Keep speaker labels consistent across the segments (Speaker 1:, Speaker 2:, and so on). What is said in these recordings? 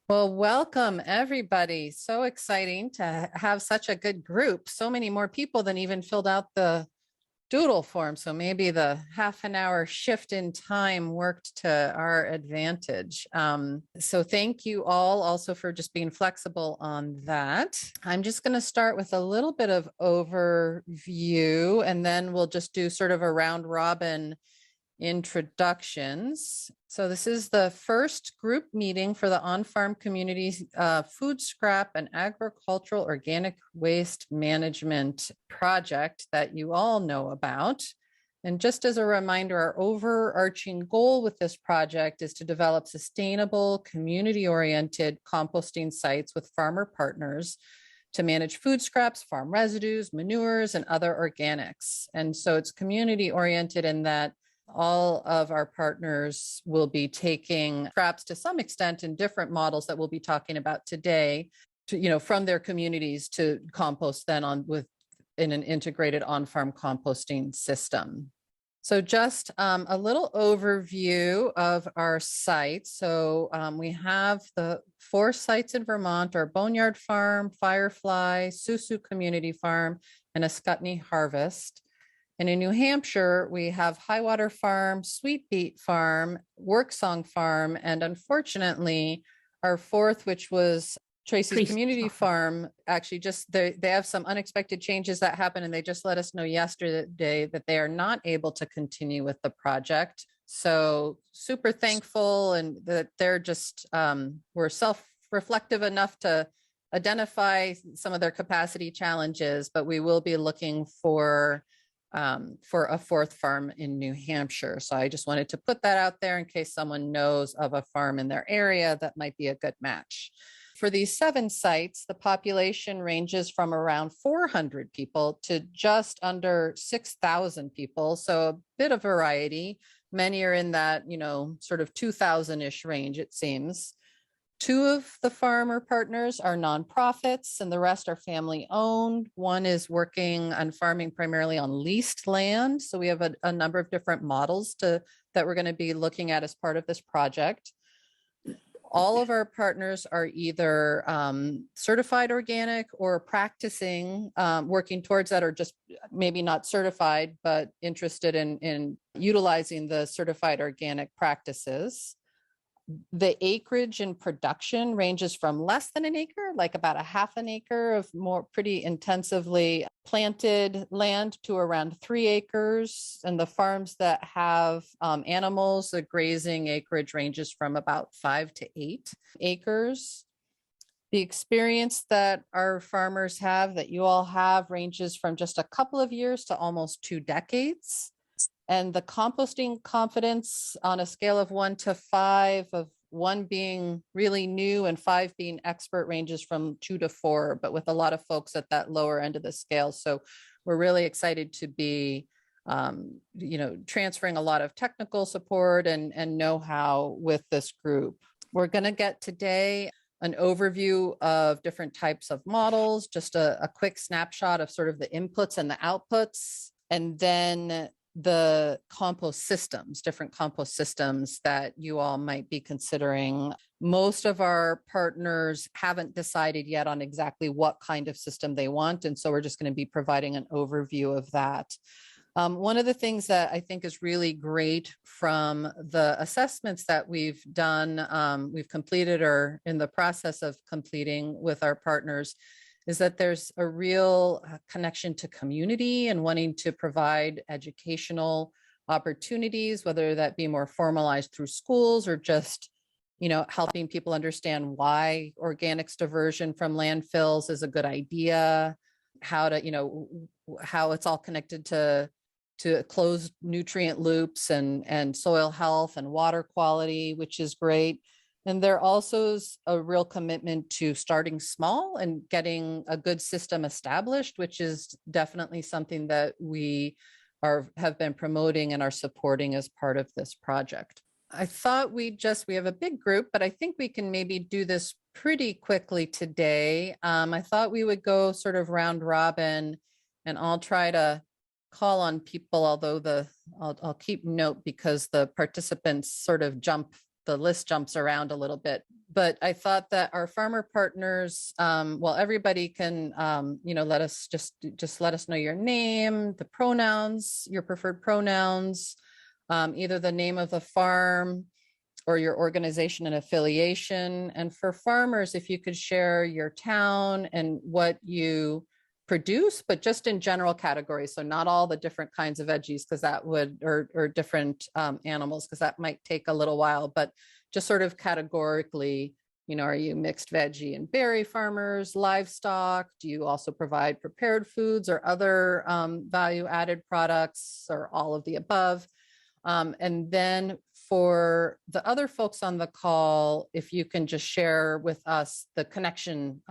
Speaker 1: Well, welcome everybody. So exciting to have such a good group. So many more people than even filled out the doodle form. So maybe the half an hour shift in time worked to our advantage. So thank you all also for just being flexible on that. I'm just going to start with a little bit of overview, and then we'll just do sort of a round robin introductions. So this is the first group meeting for the on-farm community food scrap and agricultural organic waste management project that you all know about. And just as a reminder, our overarching goal with this project is to develop sustainable, community-oriented composting sites with farmer partners to manage food scraps, farm residues, manures, and other organics. And so it's community-oriented in that all of our partners will be taking scraps to some extent in different models that we'll be talking about today, to, from their communities to compost then in an integrated on-farm composting system. So just a little overview of our sites. So we have the 4 sites in Vermont: our Boneyard Farm, Firefly, Susu Community Farm, and Ascutney Harvest. And in New Hampshire, we have Highwater Farm, Sweet Beet Farm, Worksong Farm, and unfortunately, our 4th, which was Tracy's Community Farm, actually just they have some unexpected changes that happened, and they just let us know yesterday that they are not able to continue with the project. So super thankful, and that they're just were self-reflective enough to identify some of their capacity challenges, but we will be looking for a 4th farm in New Hampshire. So I just wanted to put that out there in case someone knows of a farm in their area that might be a good match. For these 7 sites, the population ranges from around 400 people to just under 6,000 people. So a bit of variety. Many are in that, sort of 2,000-ish range, it seems. 2 of the farmer partners are nonprofits, and the rest are family owned. One is working on farming primarily on leased land. So we have a number of different models that we're going to be looking at as part of this project. All of our partners are either certified organic or practicing, working towards that, or just maybe not certified, but interested in utilizing the certified organic practices. The acreage in production ranges from less than an acre, like about a half an acre of more pretty intensively planted land, to around 3 acres. And the farms that have animals, the grazing acreage ranges from about 5 to 8 acres. The experience that our farmers have, that you all have, ranges from just a couple of years to almost 2 decades. And the composting confidence on a scale of 1 to 5, of 1 being really new and 5 being expert, ranges from 2 to 4, but with a lot of folks at that lower end of the scale. So we're really excited to be, transferring a lot of technical support and know-how with this group. We're going to get today an overview of different types of models, just a quick snapshot of sort of the inputs and the outputs, and then the compost systems, different compost systems that you all might be considering. Most of our partners haven't decided yet on exactly what kind of system they want, and so we're just going to be providing an overview of that. One of the things that I think is really great from the assessments that we've done, we've completed or in the process of completing with our partners, is that there's a real connection to community and wanting to provide educational opportunities, whether that be more formalized through schools or just, helping people understand why organics diversion from landfills is a good idea, how it's all connected to closed nutrient loops and soil health and water quality, which is great. And there also is a real commitment to starting small and getting a good system established, which is definitely something that we have been promoting and are supporting as part of this project. I thought we have a big group, but I think we can maybe do this pretty quickly today. I thought we would go sort of round robin, and I'll try to call on people, although I'll keep note because the participants sort of jump the list jumps around a little bit, but I thought that our farmer partners, well, everybody can, let us just let us know your name, the pronouns, your preferred pronouns, either the name of the farm or your organization and affiliation. And for farmers, if you could share your town and what you produce, but just in general categories. So not all the different kinds of veggies, because that would, or different animals, because that might take a little while, but just sort of categorically, are you mixed veggie and berry farmers, livestock? Do you also provide prepared foods or other value added products, or all of the above? And then for the other folks on the call, if you can just share with us the connection,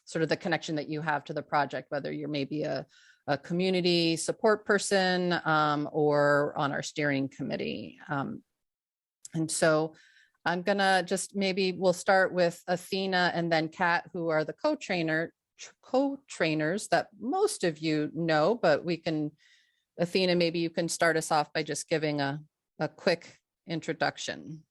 Speaker 1: sort of the connection that you have to the project, whether you're maybe a community support person or on our steering committee. And so I'm gonna just, maybe we'll start with Athena and then Kat, who are the co-trainers that most of you know, but we can, Athena, maybe you can start us off by just giving a quick introduction.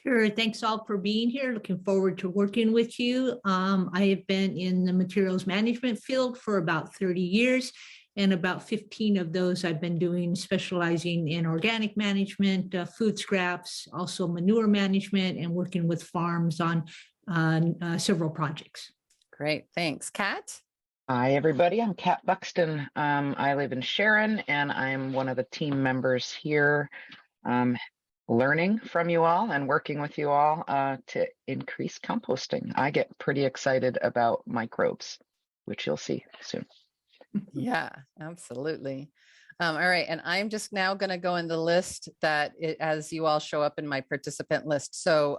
Speaker 2: Sure. Thanks all for being here. Looking forward to working with you. I have been in the materials management field for about 30 years, and about 15 of those I've been doing specializing in organic management, food scraps, also manure management, and working with farms on several projects.
Speaker 1: Great. Thanks. Kat?
Speaker 3: Hi, everybody. I'm Kat Buxton. I live in Sharon, and I'm one of the team members here, learning from you all and working with you all to increase composting. I get pretty excited about microbes, which you'll see soon.
Speaker 1: Yeah, absolutely. All right. And I'm just now going to go in the list that as you all show up in my participant list. So,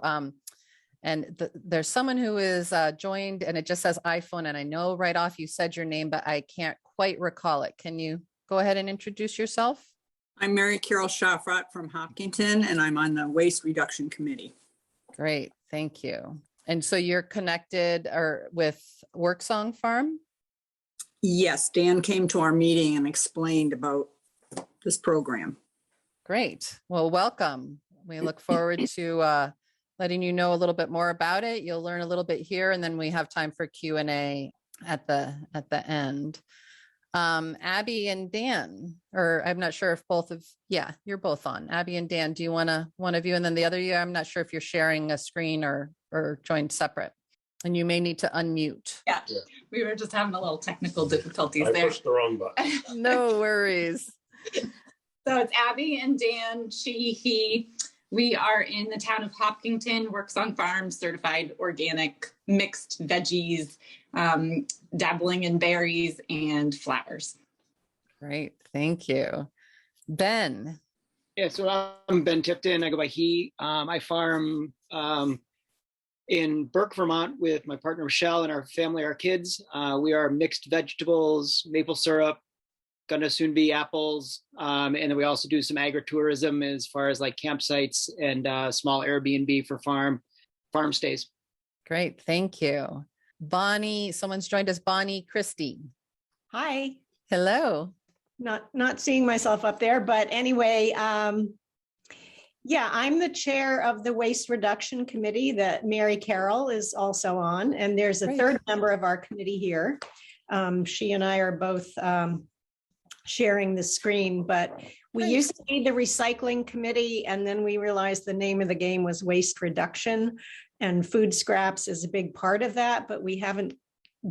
Speaker 1: there's someone who is joined and it just says iPhone. And I know right off you said your name, but I can't quite recall it. Can you go ahead and introduce yourself?
Speaker 4: I'm Mary Carol Shaffrott from Hopkinton, and I'm on the Waste Reduction Committee.
Speaker 1: Great, thank you. And so you're connected with Worksong Farm?
Speaker 4: Yes, Dan came to our meeting and explained about this program.
Speaker 1: Great, well, welcome. We look forward to letting you know a little bit more about it. You'll learn a little bit here, and then we have time for Q&A at the end. Abby and Dan, or I'm not sure if both of, yeah, you're both on. Abby and Dan, do you want to, one of you and then the other you? I'm not sure if you're sharing a screen or joined separate, and you may need to unmute.
Speaker 5: Yeah, we were just having a little technical difficulties there.
Speaker 6: I pushed the wrong button.
Speaker 1: No worries.
Speaker 5: So it's Abby and Dan, she, he. We are in the town of Hopkinton, works on farms, certified organic, mixed veggies, dabbling in berries and flowers.
Speaker 1: Great, thank you. Ben.
Speaker 7: Yeah, so I'm Ben Tipton. I go by he. I farm in Burke, Vermont with my partner Michelle and our family, our kids. We are mixed vegetables, maple syrup, gonna soon be apples. And then we also do some agritourism as far as like campsites and small Airbnb for farm stays.
Speaker 1: Great, thank you. Bonnie, someone's joined us, Bonnie Christie.
Speaker 8: Hi.
Speaker 1: Hello.
Speaker 8: Not seeing myself up there, but anyway, yeah, I'm the chair of the Waste Reduction Committee that Mary Carol is also on, and there's a
Speaker 1: Great.
Speaker 8: Third member of our committee here. She and I are both sharing the screen, but we
Speaker 1: Great.
Speaker 8: used to be the recycling committee, and then we realized the name of the game was waste reduction, and food scraps is a big part of that, but we haven't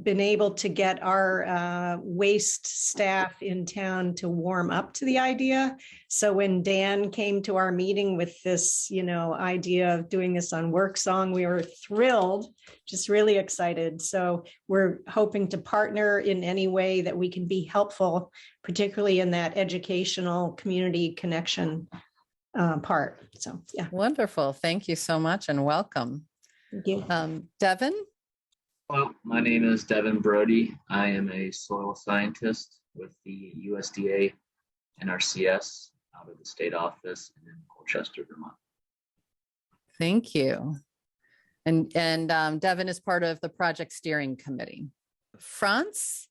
Speaker 8: been able to get our waste staff in town to warm up to the idea. So when Dan came to our meeting with this, idea of doing this on Worksong, we were thrilled, just really excited. So we're hoping to partner in any way that we can be helpful, particularly in that educational community connection part. So yeah.
Speaker 1: Wonderful. Thank you so much and welcome.
Speaker 8: Thank you.
Speaker 1: Devin?
Speaker 9: Hello, my name is Devin Brody. I am a soil scientist with the USDA NRCS out of the state office in Colchester, Vermont.
Speaker 1: Thank you. And Devin is part of the project steering committee. Franz,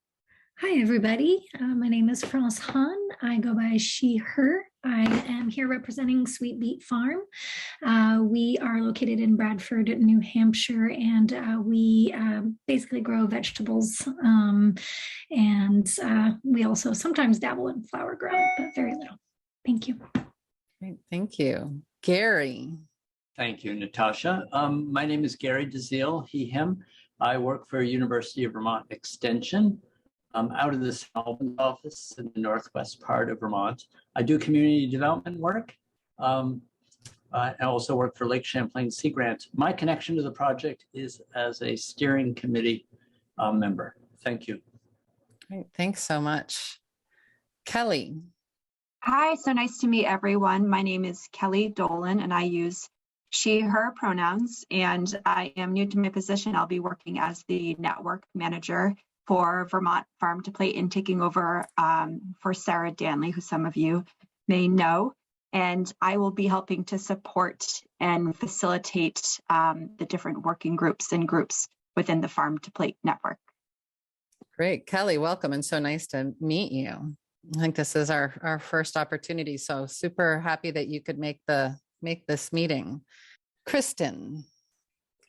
Speaker 6: Hi, everybody. My name is France Han. I go by she, her. I am here representing Sweet Beet Farm. We are located in Bradford, New Hampshire, and we basically grow vegetables. And we also sometimes dabble in flower growing, but very little. Thank you.
Speaker 1: Great, thank you. Gary.
Speaker 10: Thank you, Natasha. My name is Gary DeZiel, he, him. I work for University of Vermont Extension. I'm out of the St. Albans office in the northwest part of Vermont. I do community development work. I also work for Lake Champlain Sea Grant. My connection to the project is as a steering committee member. Thank you.
Speaker 1: Great, thanks so much. Kelly.
Speaker 11: Hi, so nice to meet everyone. My name is Kelly Dolan and I use she, her pronouns, and I am new to my position. I'll be working as the network manager for Vermont Farm to Plate and taking over for Sarah Danley, who some of you may know. And I will be helping to support and facilitate the different working groups and groups within the Farm to Plate network.
Speaker 1: Great, Kelly, welcome, and so nice to meet you. I think this is our first opportunity, so super happy that you could make this meeting. Kristen.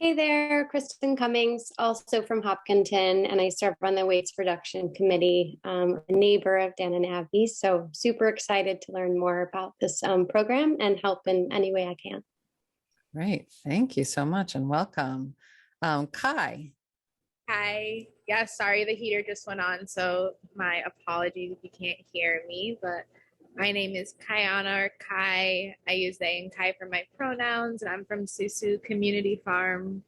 Speaker 12: Hey there, Kristen Cummings, also from Hopkinton, and I serve on the Waste Reduction Committee, a neighbor of Dan and Abby. So super excited to learn more about this program and help in any way I can.
Speaker 1: Great, thank you so much and welcome. Kai.
Speaker 13: Hi, yeah, sorry the heater just went on, so my apologies if you can't hear me, but my name is Kayana or Kai. I use they and Kai for my pronouns, and I'm from Susu Community Farm.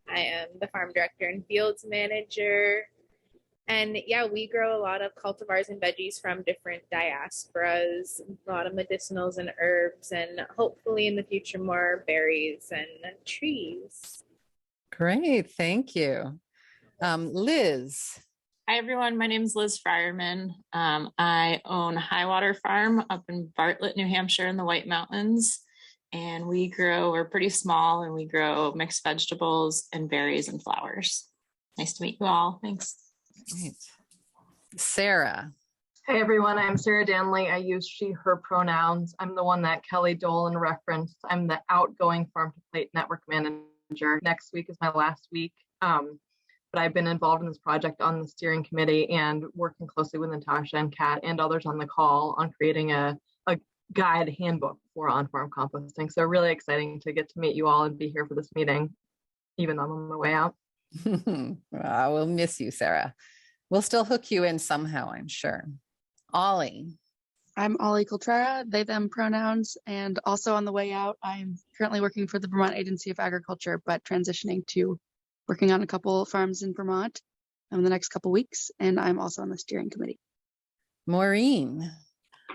Speaker 13: I am the farm director and fields manager. And yeah, we grow a lot of cultivars and veggies from different diasporas, a lot of medicinals and herbs, and hopefully in the future more berries and trees.
Speaker 1: Great, thank you. Liz.
Speaker 14: Hi, everyone. My name is Liz Friarman. I own Highwater Farm up in Bartlett, New Hampshire in the White Mountains. And we're pretty small and we grow mixed vegetables and berries and flowers. Nice to meet you all. Thanks.
Speaker 1: Great. Sarah.
Speaker 15: Hey, everyone. I'm Sarah Danley. I use she, her pronouns. I'm the one that Kelly Dolan referenced. I'm the outgoing Farm to Plate network manager. Next week is my last week. But I've been involved in this project on the steering committee and working closely with Natasha and Kat and others on the call on creating a guide handbook for on-farm composting. So really exciting to get to meet you all and be here for this meeting, even though I'm on my way out.
Speaker 1: I will miss you, Sarah. We'll still hook you in somehow, I'm sure. Ollie.
Speaker 16: I'm Ollie Coltrera, they, them pronouns, and also on the way out, I'm currently working for the Vermont Agency of Agriculture, but transitioning to working on a couple farms in Vermont in the next couple weeks, and I'm also on the steering committee.
Speaker 1: Maureen.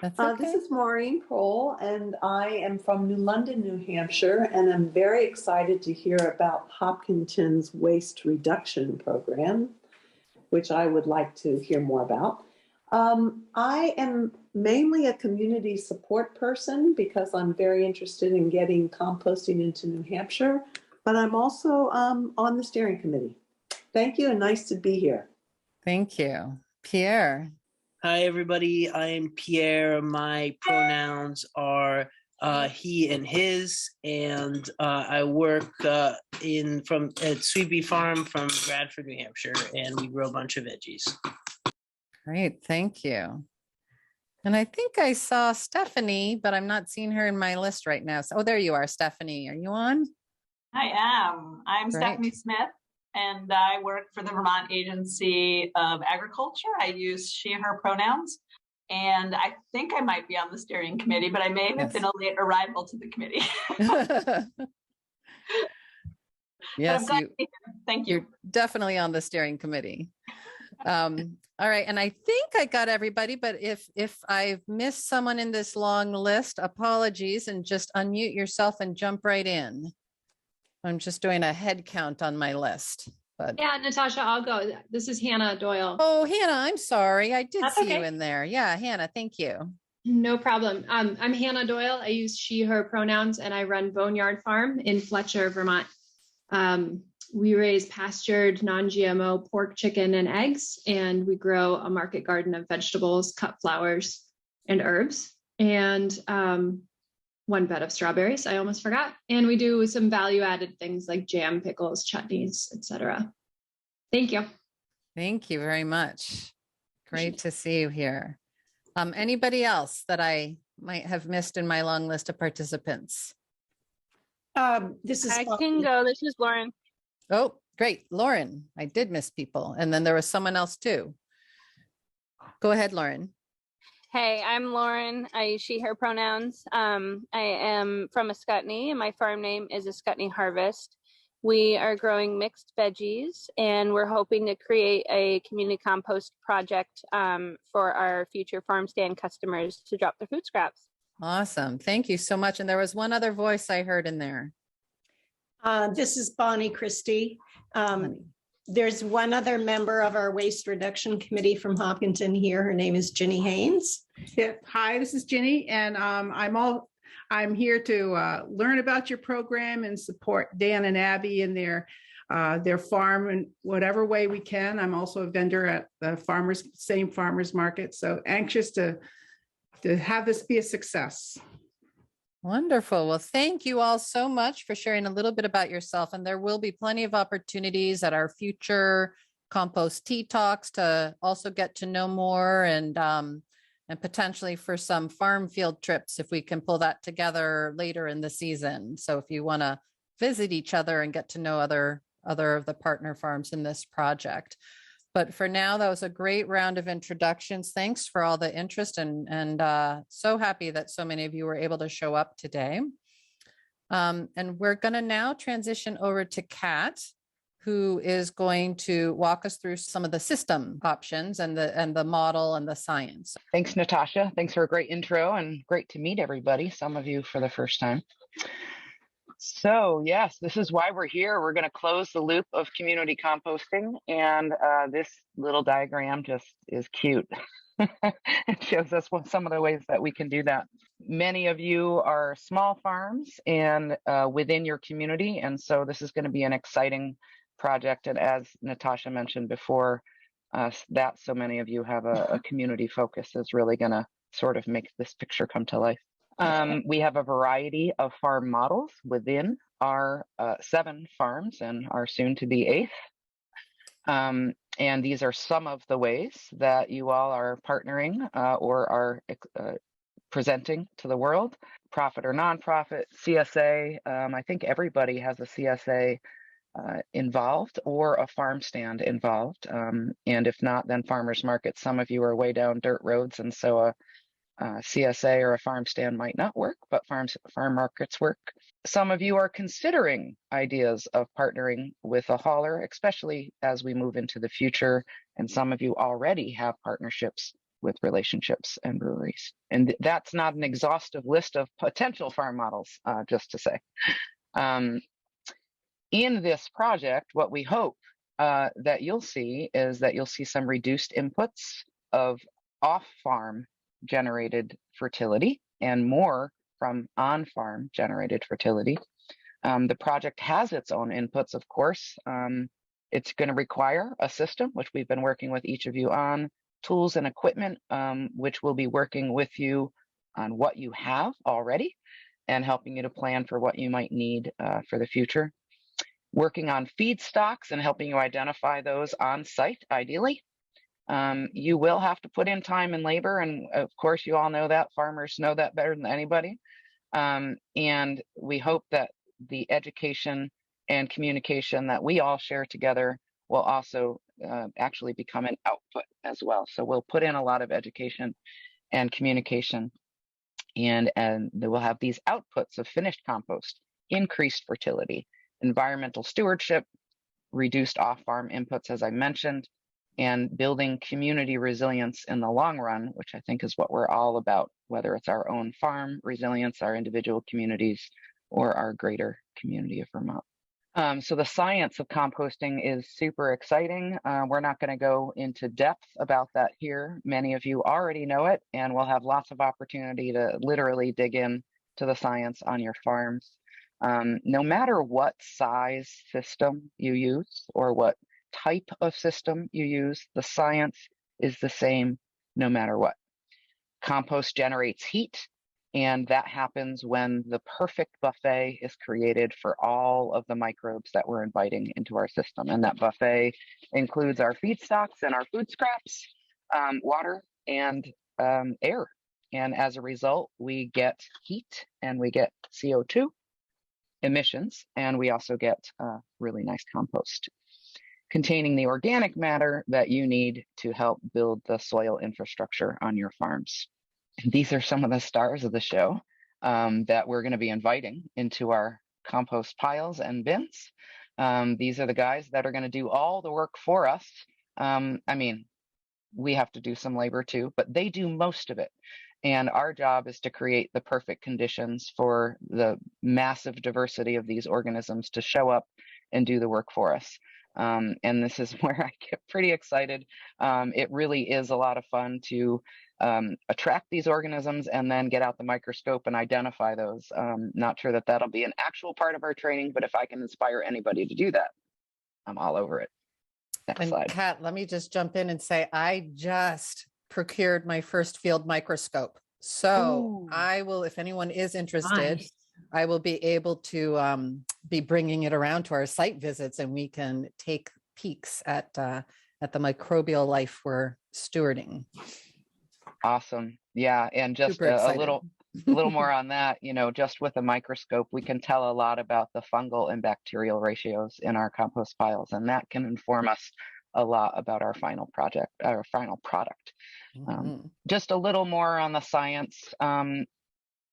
Speaker 1: That's okay.
Speaker 17: This is Maureen Kroll, and I am from New London, New Hampshire, and I'm very excited to hear about Hopkinton's waste reduction program, which I would like to hear more about. I am mainly a community support person because I'm very interested in getting composting into New Hampshire, but I'm also on the steering committee. Thank you and nice to be here.
Speaker 1: Thank you. Pierre.
Speaker 18: Hi, everybody. I'm Pierre. My pronouns are he and his, and I work at Sweet Beet Farm from Bradford, New Hampshire, and we grow a bunch of veggies.
Speaker 1: Great, thank you. And I think I saw Stephanie, but I'm not seeing her in my list right now. So, there you are, Stephanie. Are you on?
Speaker 19: I am. I'm
Speaker 1: Great.
Speaker 19: Stephanie Smith, and I work for the Vermont Agency of Agriculture. I use she, her pronouns, and I think I might be on the steering committee, but I may have been a late arrival to the committee.
Speaker 1: Yes,
Speaker 19: thank you.
Speaker 1: You're definitely on the steering committee. All right, and I think I got everybody, but if I've missed someone in this long list, apologies, and just unmute yourself and jump right in. I'm just doing a head count on my list. But
Speaker 20: yeah, Natasha, I'll go. This is Hannah Doyle.
Speaker 1: Oh, Hannah, I'm sorry. I did see you
Speaker 20: okay.
Speaker 1: in there. Yeah, Hannah, thank you.
Speaker 20: No problem. I'm Hannah Doyle. I use she, her pronouns, and I run Boneyard Farm in Fletcher, Vermont. We raise pastured, non-GMO pork, chicken, and eggs, and we grow a market garden of vegetables, cut flowers, and herbs, and one bed of strawberries. I almost forgot. And we do some value-added things like jam, pickles, chutneys, etc. Thank you.
Speaker 1: Thank you very much. Great to see you here. Anybody else that I might have missed in my long list of participants?
Speaker 8: This is
Speaker 14: I can go. This is Lauren.
Speaker 1: Oh, great. Lauren, I did miss people. And then there was someone else too. Go ahead, Lauren.
Speaker 14: Hey, I'm Lauren. I use she, her pronouns. I am from Ascutney, and my farm name is Ascutney Harvest. We are growing mixed veggies, and we're hoping to create a community compost project for our future farm stand customers to drop their food scraps.
Speaker 1: Awesome. Thank you so much. And there was one other voice I heard in there.
Speaker 8: This is Bonnie Christie. There's one other member of our waste reduction committee from Hopkinton here. Her name is Ginny Haynes.
Speaker 21: Yeah. Hi, this is Ginny, and I'm here to learn about your program and support Dan and Abby in their farm in whatever way we can. I'm also a vendor at the same farmers market, so anxious to have this be a success.
Speaker 1: Wonderful. Well, thank you all so much for sharing a little bit about yourself. And there will be plenty of opportunities at our future compost tea talks to also get to know more and potentially for some farm field trips if we can pull that together later in the season. So if you want to visit each other and get to know other of the partner farms in this project. But for now, that was a great round of introductions. Thanks for all the interest and so happy that so many of you were able to show up today. And we're going to now transition over to Kat, who is going to walk us through some of the system options and the model and the science.
Speaker 3: Thanks, Natasha. Thanks for a great intro and great to meet everybody, some of you for the first time. So yes, this is why we're here. We're going to close the loop of community composting, and this little diagram just is cute. It shows us some of the ways that we can do that. Many of you are small farms and within your community, and so this is going to be an exciting project. And as Natasha mentioned before, that so many of you have a community focus is really going to sort of make this picture come to life. We have a variety of farm models within our 7 farms and our soon to be 8th. And these are some of the ways that you all are partnering or are presenting to the world, profit or nonprofit, CSA. I think everybody has a CSA involved or a farm stand involved. And if not, then farmers markets. Some of you are way down dirt roads, and so a CSA or a farm stand might not work, but farm markets work. Some of you are considering ideas of partnering with a hauler, especially as we move into the future. And some of you already have partnerships with relationships and breweries. And that's not an exhaustive list of potential farm models, just to say. In this project, what we hope that you'll see is that you'll see some reduced inputs of off-farm generated fertility and more from on-farm generated fertility. The project has its own inputs, of course. It's going to require a system, which we've been working with each of you on, tools and equipment, which will be working with you on what you have already and helping you to plan for what you might need for the future. Working on feedstocks and helping you identify those on site, ideally. You will have to put in time and labor, and of course you all know that. Farmers know that better than anybody. And we hope that the education and communication that we all share together will also actually become an output as well. So we'll put in a lot of education and communication, and we'll have these outputs of finished compost, increased fertility, environmental stewardship, reduced off-farm inputs, as I mentioned, and building community resilience in the long run, which I think is what we're all about, whether it's our own farm resilience, our individual communities, or our greater community of Vermont. So the science of composting is super exciting. We're not going to go into depth about that here. Many of you already know it, and we'll have lots of opportunity to literally dig in to the science on your farms. No matter what size system you use or what type of system you use, the science is the same no matter what. Compost generates heat, and that happens when the perfect buffet is created for all of the microbes that we're inviting into our system. And that buffet includes our feedstocks and our food scraps, water, and air. And as a result, we get heat and we get CO2 emissions, and we also get really nice compost containing the organic matter that you need to help build the soil infrastructure on your farms. And these are some of the stars of the show that we're going to be inviting into our compost piles and bins. These are the guys that are going to do all the work for us. I mean, we have to do some labor too, but they do most of it. And our job is to create the perfect conditions for the massive diversity of these organisms to show up and do the work for us. And this is where I get pretty excited. It really is a lot of fun to attract these organisms and then get out the microscope and identify those. Not sure that that'll be an actual part of our training, but if I can inspire anybody to do that, I'm all over it. Next slide.
Speaker 1: Kat, let me just jump in and say, I just procured my first field microscope. So
Speaker 3: Ooh.
Speaker 1: I will, if anyone is interested,
Speaker 8: Nice.
Speaker 1: I will be able to be bringing it around to our site visits, and we can take peeks at the microbial life we're stewarding.
Speaker 3: Awesome. Yeah. And just a little more on that, you know, just with a microscope, we can tell a lot about the fungal and bacterial ratios in our compost piles, and that can inform us a lot about our final product. Just a little more on the science.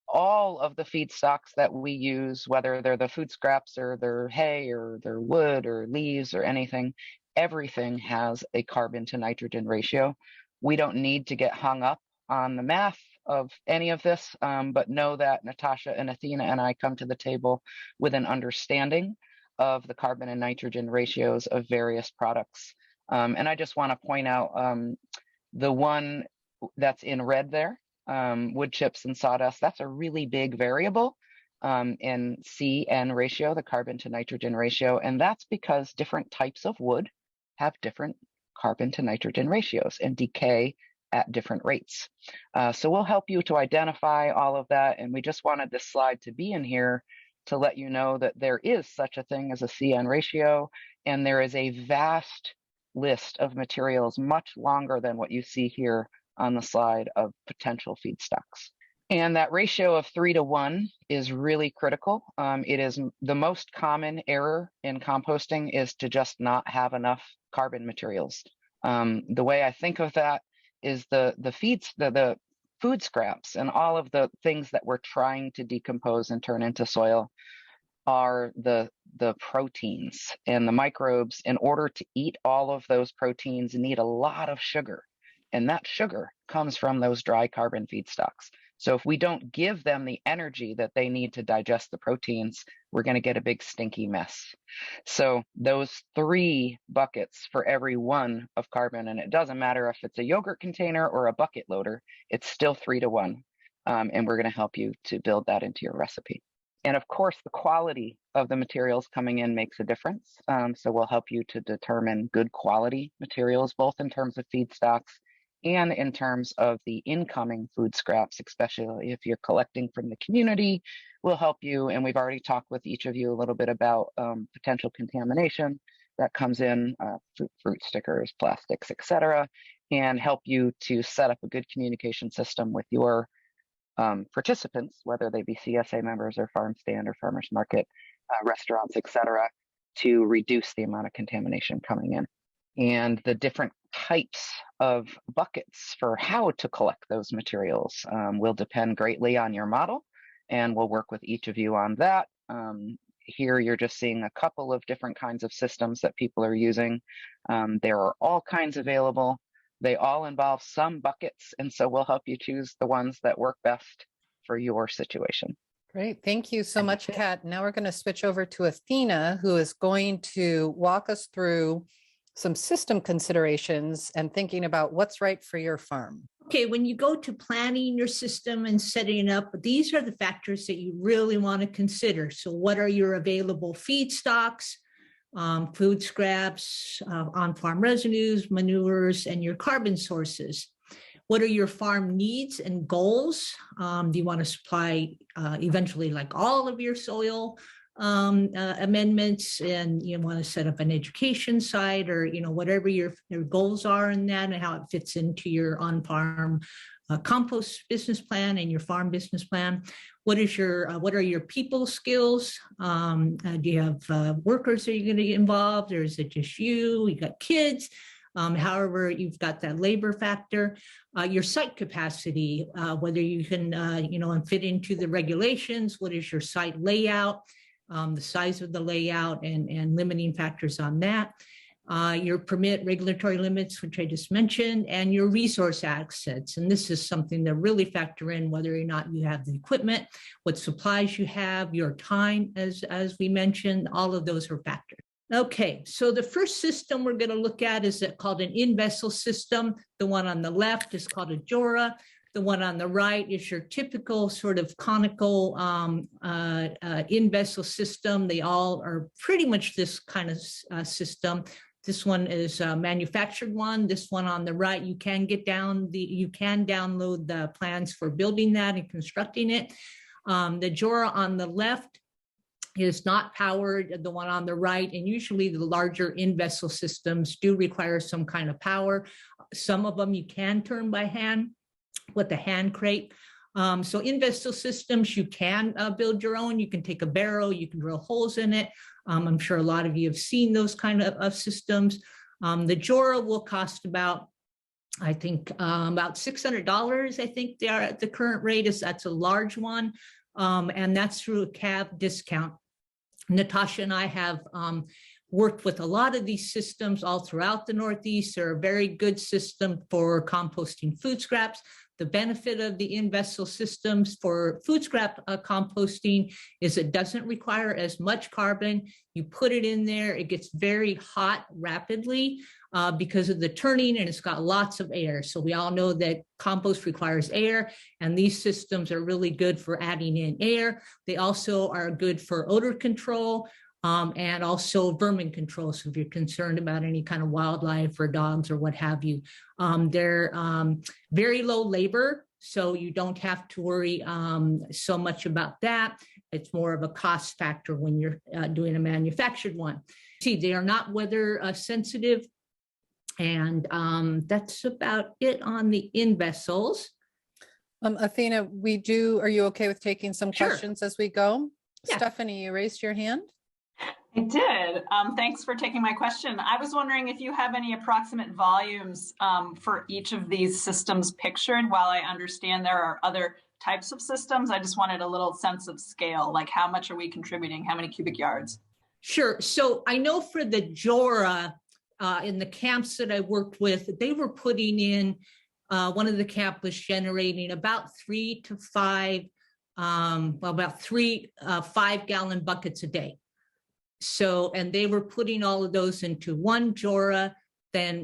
Speaker 3: All of the feedstocks that we use, whether they're the food scraps or they're hay or they're wood or leaves or anything, everything has a carbon to nitrogen ratio. We don't need to get hung up on the math of any of this, but know that Natasha and Athena and I come to the table with an understanding of the carbon and nitrogen ratios of various products. And I just want to point out the one that's in red there, wood chips and sawdust, that's a really big variable in CN ratio, the carbon to nitrogen ratio. And that's because different types of wood have different carbon to nitrogen ratios and decay at different rates. So we'll help you to identify all of that. And we just wanted this slide to be in here to let you know that there is such a thing as a CN ratio, and there is a vast list of materials, much longer than what you see here on the slide, of potential feedstocks. And that ratio of 3 to 1 is really critical. It is the most common error in composting is to just not have enough carbon materials. The way I think of that is the food scraps and all of the things that we're trying to decompose and turn into soil are the proteins, and the microbes, in order to eat all of those proteins, need a lot of sugar. And that sugar comes from those dry carbon feedstocks. So if we don't give them the energy that they need to digest the proteins, we're going to get a big stinky mess. So those 3 buckets for every 1 of carbon, and it doesn't matter if it's a yogurt container or a bucket loader, it's still 3 to 1. And we're going to help you to build that into your recipe. And of course, the quality of the materials coming in makes a difference. So we'll help you to determine good quality materials, both in terms of feedstocks and in terms of the incoming food scraps, especially if you're collecting from the community. We'll help you, and we've already talked with each of you a little bit about potential contamination that comes in, fruit stickers, plastics, etc., and help you to set up a good communication system with your participants, whether they be CSA members or farm stand or farmers market, restaurants, etc., to reduce the amount of contamination coming in. And the different types of buckets for how to collect those materials will depend greatly on your model, and we'll work with each of you on that. Here you're just seeing a couple of different kinds of systems that people are using. There are all kinds available. They all involve some buckets, and so we'll help you choose the ones that work best for your situation.
Speaker 1: Great. Thank you so much, Kat. Now we're going to switch over to Athena, who is going to walk us through some system considerations and thinking about what's right for your farm.
Speaker 2: Okay, when you go to planning your system and setting it up, these are the factors that you really want to consider. So what are your available feedstocks, food scraps, on-farm residues, manures, and your carbon sources? What are your farm needs and goals? Do you want to supply eventually like all of your soil amendments, and you want to set up an education site, or whatever your goals are in that, and how it fits into your on-farm compost business plan and your farm business plan? What are your people skills? Do you have workers that you're going to get involved, or is it just you? You got kids? However, you've got that labor factor, your site capacity, whether you can, and fit into the regulations. What is your site layout, the size of the layout, and limiting factors on that. Your permit regulatory limits, which I just mentioned, and your resource access. And this is something that really factor in whether or not you have the equipment, what supplies you have, your time, as we mentioned. All of those are factors. Okay, so the first system we're going to look at is called an in-vessel system. The one on the left is called a Jora. The one on the right is your typical sort of conical in-vessel system. They all are pretty much this kind of system. This one is a manufactured one. This one on the right, you can download the plans for building that and constructing it. The Jora on the left is not powered, the one on the right, and usually the larger in-vessel systems do require some kind of power. Some of them you can turn by hand with the hand crate. So in-vessel systems, you can build your own. You can take a barrel, you can drill holes in it. I'm sure a lot of you have seen those kind of systems. The Jora will cost about, I think, about $600. I think they are at the current rate. That's a large one, and that's through a CAV discount. Natasha and I have worked with a lot of these systems all throughout the Northeast. They're a very good system for composting food scraps. The benefit of the in-vessel systems for food scrap composting is it doesn't require as much carbon. You put it in there, it gets very hot rapidly because of the turning, and it's got lots of air. So we all know that compost requires air, and these systems are really good for adding in air. They also are good for odor control. And also vermin control. So if you're concerned about any kind of wildlife or dogs or what have you, they're very low labor, so you don't have to worry so much about that. It's more of a cost factor when you're doing a manufactured one. See, they are not weather sensitive, and that's about it on the in-vessels.
Speaker 1: Athena, are you okay with taking some questions as we go? Yeah. Stephanie, you raised your hand.
Speaker 19: I did. Thanks for taking my question. I was wondering if you have any approximate volumes for each of these systems pictured. While I understand there are other types of systems, I just wanted a little sense of scale, like how much are we contributing, how many cubic yards?
Speaker 2: Sure. So I know for the Jora, in the camps that I worked with, they were putting in, one of the camp was generating about 3 to 5, about 5-gallon buckets a day. So, and they were putting all of those into one Jora, then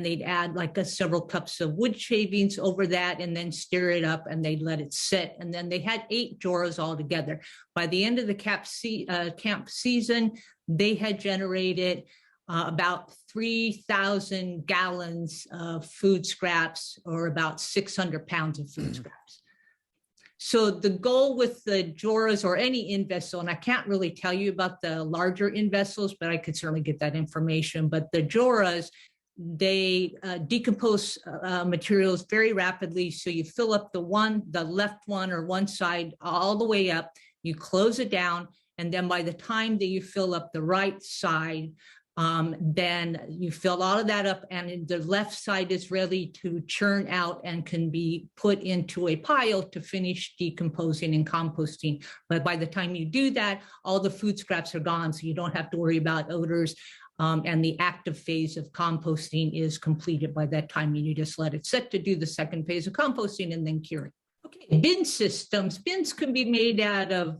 Speaker 2: they'd add like several cups of wood shavings over that, and then stir it up, and they'd let it sit. And then they had 8 Joras all together. By the end of the camp season, they had generated about 3,000 gallons of food scraps, or about 600 pounds of food scraps. So the goal with the Joras or any in-vessel, and I can't really tell you about the larger in-vessels, but I could certainly get that information. But the Joras, they decompose materials very rapidly. So you fill up the left one or one side all the way up, you close it down, and then by the time that you fill up the right side, then you fill all of that up, and the left side is ready to churn out and can be put into a pile to finish decomposing and composting. But by the time you do that, all the food scraps are gone, so you don't have to worry about odors, and the active phase of composting is completed by that time, and you just let it sit to do the second phase of composting and then curing. Okay, bin systems. Bins can be made out of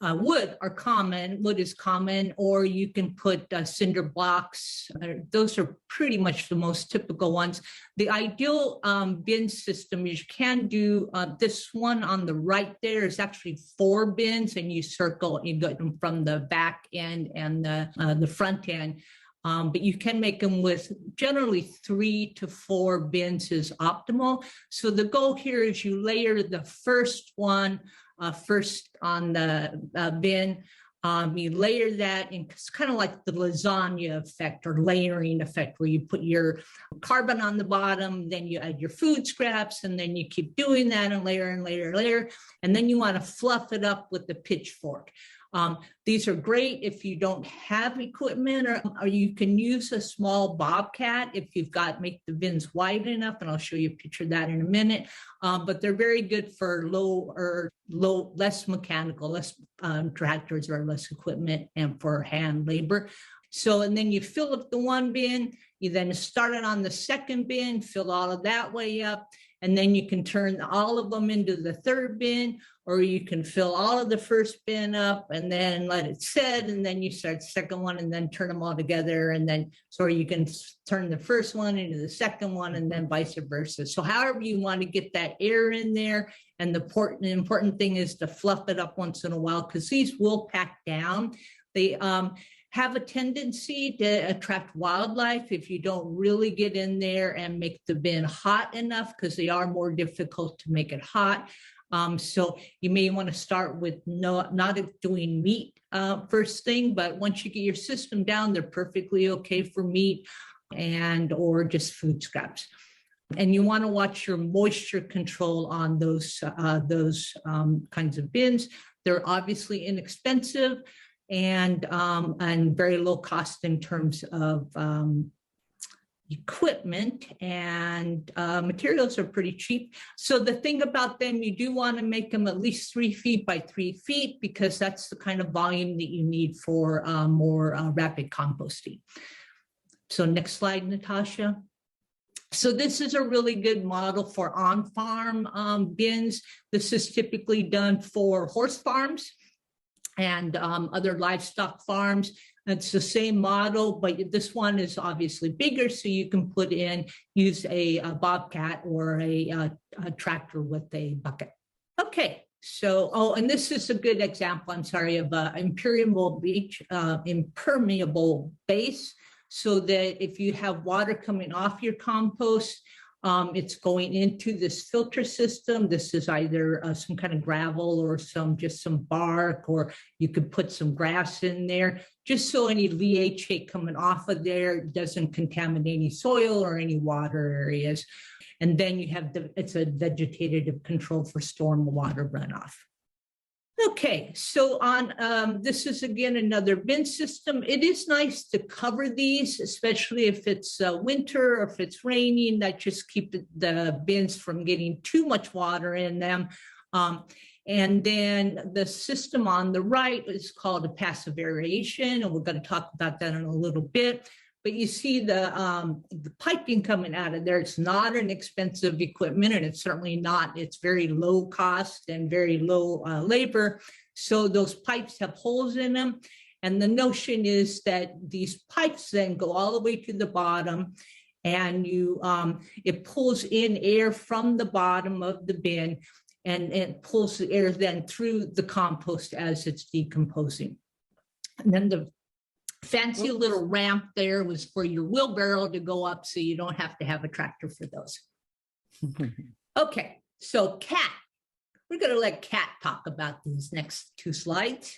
Speaker 2: wood are common. Wood is common, or you can put cinder blocks. Those are pretty much the most typical ones. The ideal bin system is you can do this one on the right there is actually 4 bins, and you circle, you get them from the back end and the front end. But you can make them with generally 3 to 4 bins is optimal. So the goal here is you layer the first one first on the bin. You layer that, and it's kind of like the lasagna effect or layering effect, where you put your carbon on the bottom, then you add your food scraps, and then you keep doing that and layer and layer and layer. And then you want to fluff it up with the pitchfork. These are great if you don't have equipment, or you can use a small bobcat if you've got, make the bins wide enough, and I'll show you a picture of that in a minute. But they're very good for less mechanical, less tractors or less equipment, and for hand labor. So, and then you fill up the one bin, you then start it on the second bin, fill all of that way up, and then you can turn all of them into the third bin, or you can fill all of the first bin up and then let it sit, and then you start the second one and then turn them all together, and then, so you can turn the first one into the second one, and then vice versa. So however you want to get that air in there, and the important thing is to fluff it up once in a while, because these will pack down. They have a tendency to attract wildlife if you don't really get in there and make the bin hot enough, because they are more difficult to make it hot. So you may want to start with not doing meat first thing, but once you get your system down, they're perfectly okay for meat and or just food scraps. And you want to watch your moisture control on those kinds of bins. They're obviously inexpensive and very low cost in terms of equipment, and materials are pretty cheap. So the thing about them, you do want to make them at least 3 feet by 3 feet, because that's the kind of volume that you need for more rapid composting. So next slide, Natasha. So this is a really good model for on-farm bins. This is typically done for horse farms and other livestock farms. It's the same model, but this one is obviously bigger, so you can use a bobcat or a tractor with a bucket. Okay, so, and this is a good example, I'm sorry, of impermeable base, so that if you have water coming off your compost, it's going into this filter system. This is either some kind of gravel or just some bark, or you could put some grass in there, just so any leachate coming off of there doesn't contaminate any soil or any water areas. And then you have it's a vegetative control for storm water runoff. Okay, so on this is again another bin system. It is nice to cover these, especially if it's winter or if it's raining. That just keep the bins from getting too much water in them. And then the system on the right is called a passive aeration, and we're going to talk about that in a little bit. But you see the piping coming out of there. It's not an expensive equipment, and it's certainly not. It's very low cost and very low labor. So those pipes have holes in them. And the notion is that these pipes then go all the way to the bottom, and it pulls in air from the bottom of the bin, and it pulls the air then through the compost as it's decomposing. And then the fancy little ramp there was for your wheelbarrow to go up, so you don't have to have a tractor for those. Okay, so Kat, we're going to let Kat talk about these next 2 slides.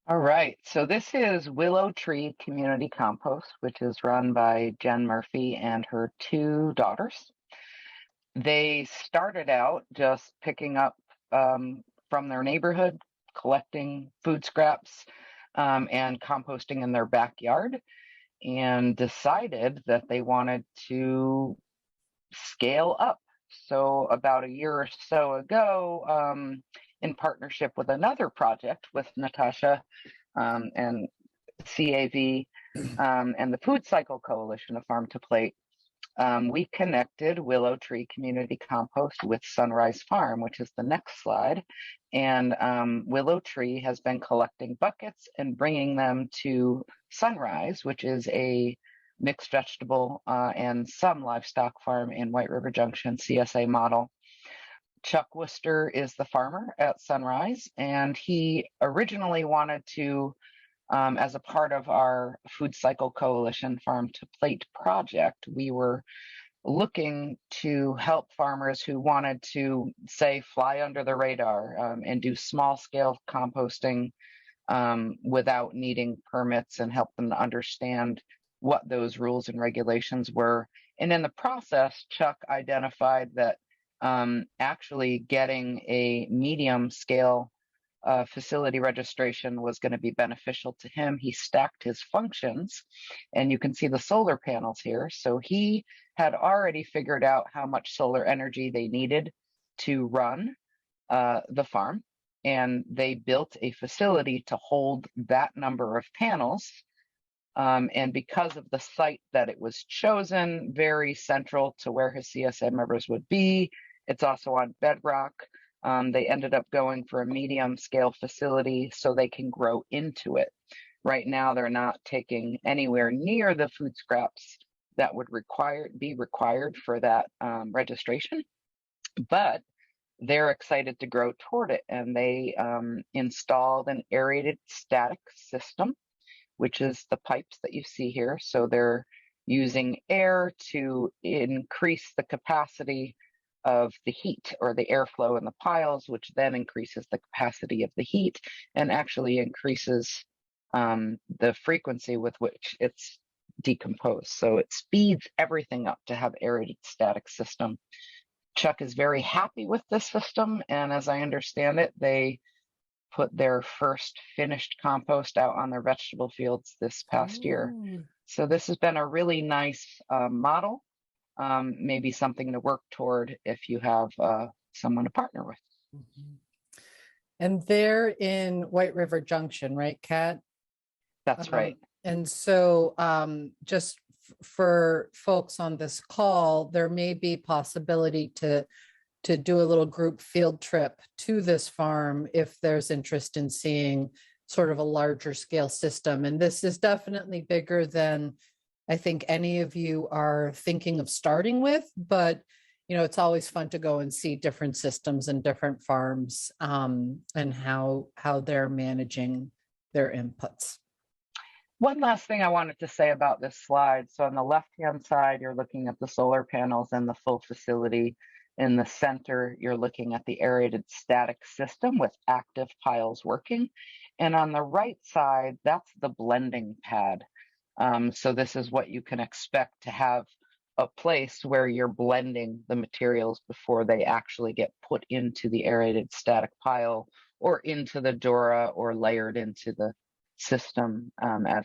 Speaker 3: All right, so this is Willow Tree Community Compost, which is run by Jen Murphy and her 2 daughters. They started out just picking up from their neighborhood, collecting food scraps, and composting in their backyard, and decided that they wanted to scale up. So about a year or so ago, in partnership with another project with Natasha and CAV and the Food Cycle Coalition of Farm to Plate, we connected Willow Tree Community Compost with Sunrise Farm, which is the next slide. And Willow Tree has been collecting buckets and bringing them to Sunrise, which is a mixed vegetable and some livestock farm in White River Junction, CSA model. Chuck Worcester is the farmer at Sunrise, and he originally wanted to, as a part of our Food Cycle Coalition Farm to Plate project, we were looking to help farmers who wanted to, say, fly under the radar and do small scale composting without needing permits, and help them to understand what those rules and regulations were. And in the process, Chuck identified that actually getting a medium scale facility registration was going to be beneficial to him. He stacked his functions, and you can see the solar panels here. So he had already figured out how much solar energy they needed to run the farm, and they built a facility to hold that number of panels. And because of the site that it was chosen, very central to where his CSA members would be, it's also on bedrock. They ended up going for a medium scale facility so they can grow into it. Right now, they're not taking anywhere near the food scraps that would be required for that registration, but they're excited to grow toward it. And they installed an aerated static system, which is the pipes that you see here. So they're using air to increase the capacity of the heat or the airflow in the piles, which then increases the capacity of the heat and actually increases the frequency with which it's decomposed. So it speeds everything up to have aerated static system. Chuck is very happy with this system, and as I understand it, they put their first finished compost out on their vegetable fields this past year. So this has been a really nice model. Maybe something to work toward if you have someone to partner with.
Speaker 1: And they're in White River Junction, right, Kat?
Speaker 3: That's right.
Speaker 1: And so just for folks on this call, there may be possibility to do a little group field trip to this farm if there's interest in seeing sort of a larger scale system. And this is definitely bigger than I think any of you are thinking of starting with, but it's always fun to go and see different systems and different farms and how they're managing their inputs.
Speaker 3: One last thing I wanted to say about this slide. So on the left-hand side, you're looking at the solar panels and the full facility. In the center, you're looking at the aerated static system with active piles working. And on the right side, that's the blending pad. So this is what you can expect to have a place where you're blending the materials before they actually get put into the aerated static pile or into the Dora or layered into the system as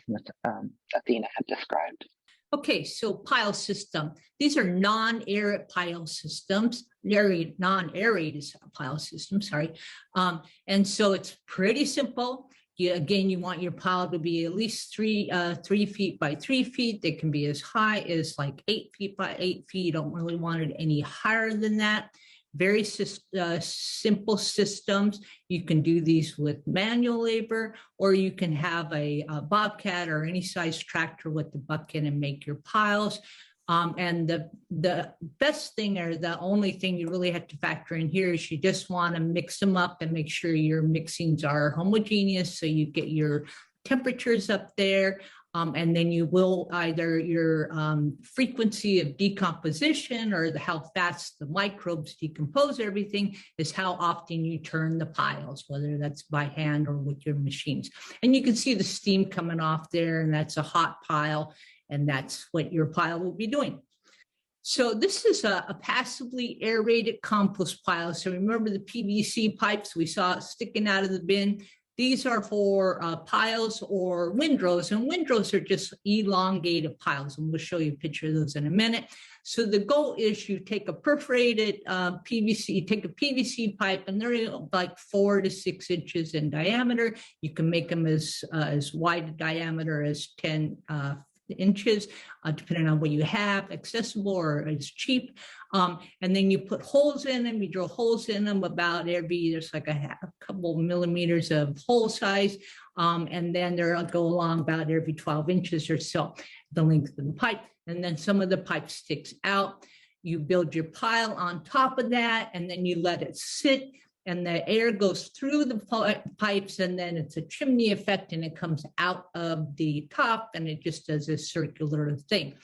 Speaker 3: Athena had described.
Speaker 2: Okay, so pile system. These are non-aerated pile systems, non-aerated pile systems, sorry. And so it's pretty simple. You want your pile to be at least 3 feet by 3 feet. They can be as high as like 8 feet by 8 feet. You don't really want it any higher than that. Very simple systems. You can do these with manual labor, or you can have a bobcat or any size tractor with the bucket and make your piles. And the best thing, or the only thing you really have to factor in here, is you just want to mix them up and make sure your mixings are homogeneous so you get your temperatures up there. And then you will either your frequency of decomposition or how fast the microbes decompose everything is how often you turn the piles, whether that's by hand or with your machines. And you can see the steam coming off there, and that's a hot pile, and that's what your pile will be doing. So this is a passively aerated compost pile. So remember the PVC pipes we saw sticking out of the bin? These are for piles or windrows, and windrows are just elongated piles, and we'll show you a picture of those in a minute. So the goal is you take a perforated PVC, you take a PVC pipe, and they're like 4 to 6 inches in diameter. You can make them as wide a diameter as 10 inches, depending on what you have, accessible or it's cheap. And then you put holes in them, you drill holes in them about there's like a couple millimeters of hole size. And then they'll go along about every 12 inches or so, the length of the pipe. And then some of the pipe sticks out. You build your pile on top of that, and then you let it sit, and the air goes through the pipes, and then it's a chimney effect, and it comes out of the top, and it just does this circular thing.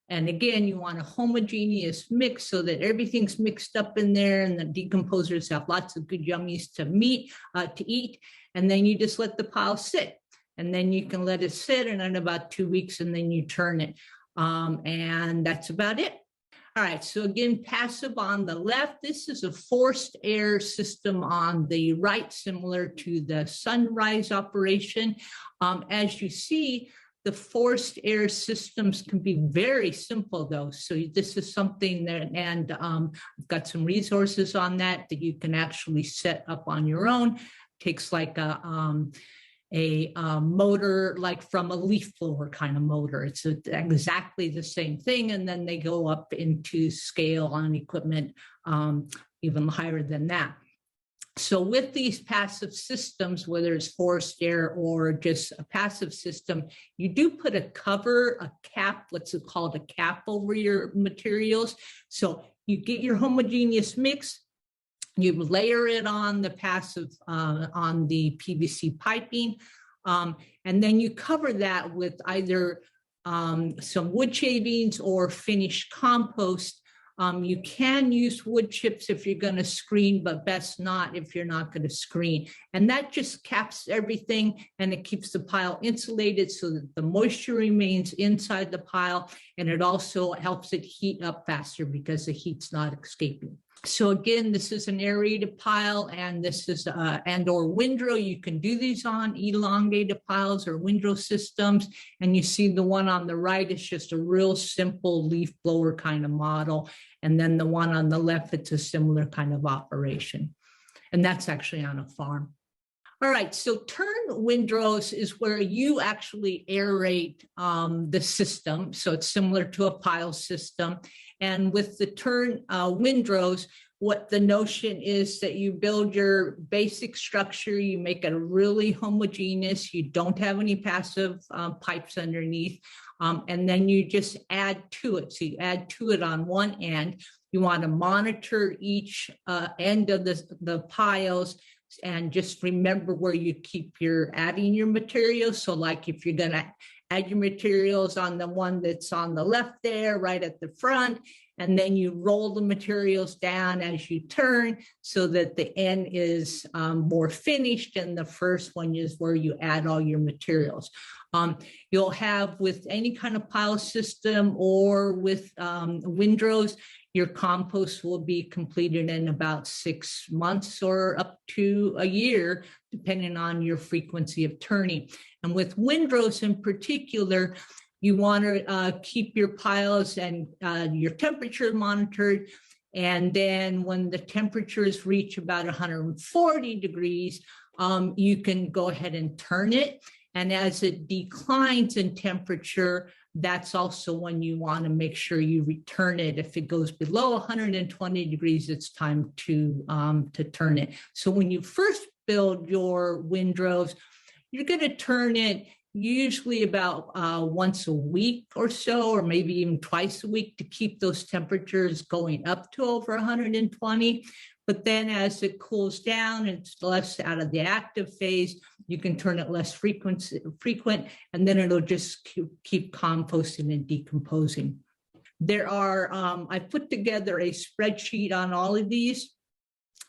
Speaker 2: And again, you want a homogeneous mix so that everything's mixed up in there, and the decomposers have lots of good yummies to eat. And then you just let the pile sit, and then you can let it sit, and in about 2 weeks, and then you turn it. And that's about it. All right, so again, passive on the left. This is a forced air system on the right, similar to the sunrise operation. As you see, the forced air systems can be very simple though. So this is something that, and I've got some resources on that you can actually set up on your own. Takes like a motor, like from a leaf blower kind of motor. It's exactly the same thing. And then they go up into scale on equipment even higher than that. So with these passive systems, whether it's forced air or just a passive system, you do put a cover, a cap, what's it called, a cap over your materials. So you get your homogeneous mix, you layer it on the passive, on the PVC piping, and then you cover that with either some wood shavings or finished compost. You can use wood chips if you're going to screen, but best not if you're not going to screen. And that just caps everything, and it keeps the pile insulated so that the moisture remains inside the pile, and it also helps it heat up faster because the heat's not escaping. So again, this is an aerated pile, and this is and/or windrow. You can do these on elongated piles or windrow systems. And you see the one on the right is just a real simple leaf blower kind of model. And then the one on the left, it's a similar kind of operation. And that's actually on a farm. All right, so turn windrows is where you actually aerate the system. So it's similar to a pile system. And with the turn windrows, what the notion is that you build your basic structure, you make it really homogeneous, you don't have any passive pipes underneath, and then you just add to it. So you add to it on one end. You want to monitor each end of the piles, and just remember where you keep adding your materials. So like if you're going to add your materials on the one that's on the left there, right at the front, and then you roll the materials down as you turn so that the end is more finished, and the first one is where you add all your materials. You'll have, with any kind of pile system or with windrows, your compost will be completed in about 6 months or up to a year, depending on your frequency of turning. And with windrows in particular, you want to keep your piles and your temperature monitored. And then when the temperatures reach about 140 degrees, you can go ahead and turn it. And as it declines in temperature, that's also when you want to make sure you return it. If it goes below 120 degrees, it's time to turn it. So when you first build your windrows, you're going to turn it usually about once a week or so, or maybe even twice a week, to keep those temperatures going up to over 120. But then as it cools down and it's less out of the active phase, you can turn it less frequent, and then it'll just keep composting and decomposing. There are, I put together a spreadsheet on all of these,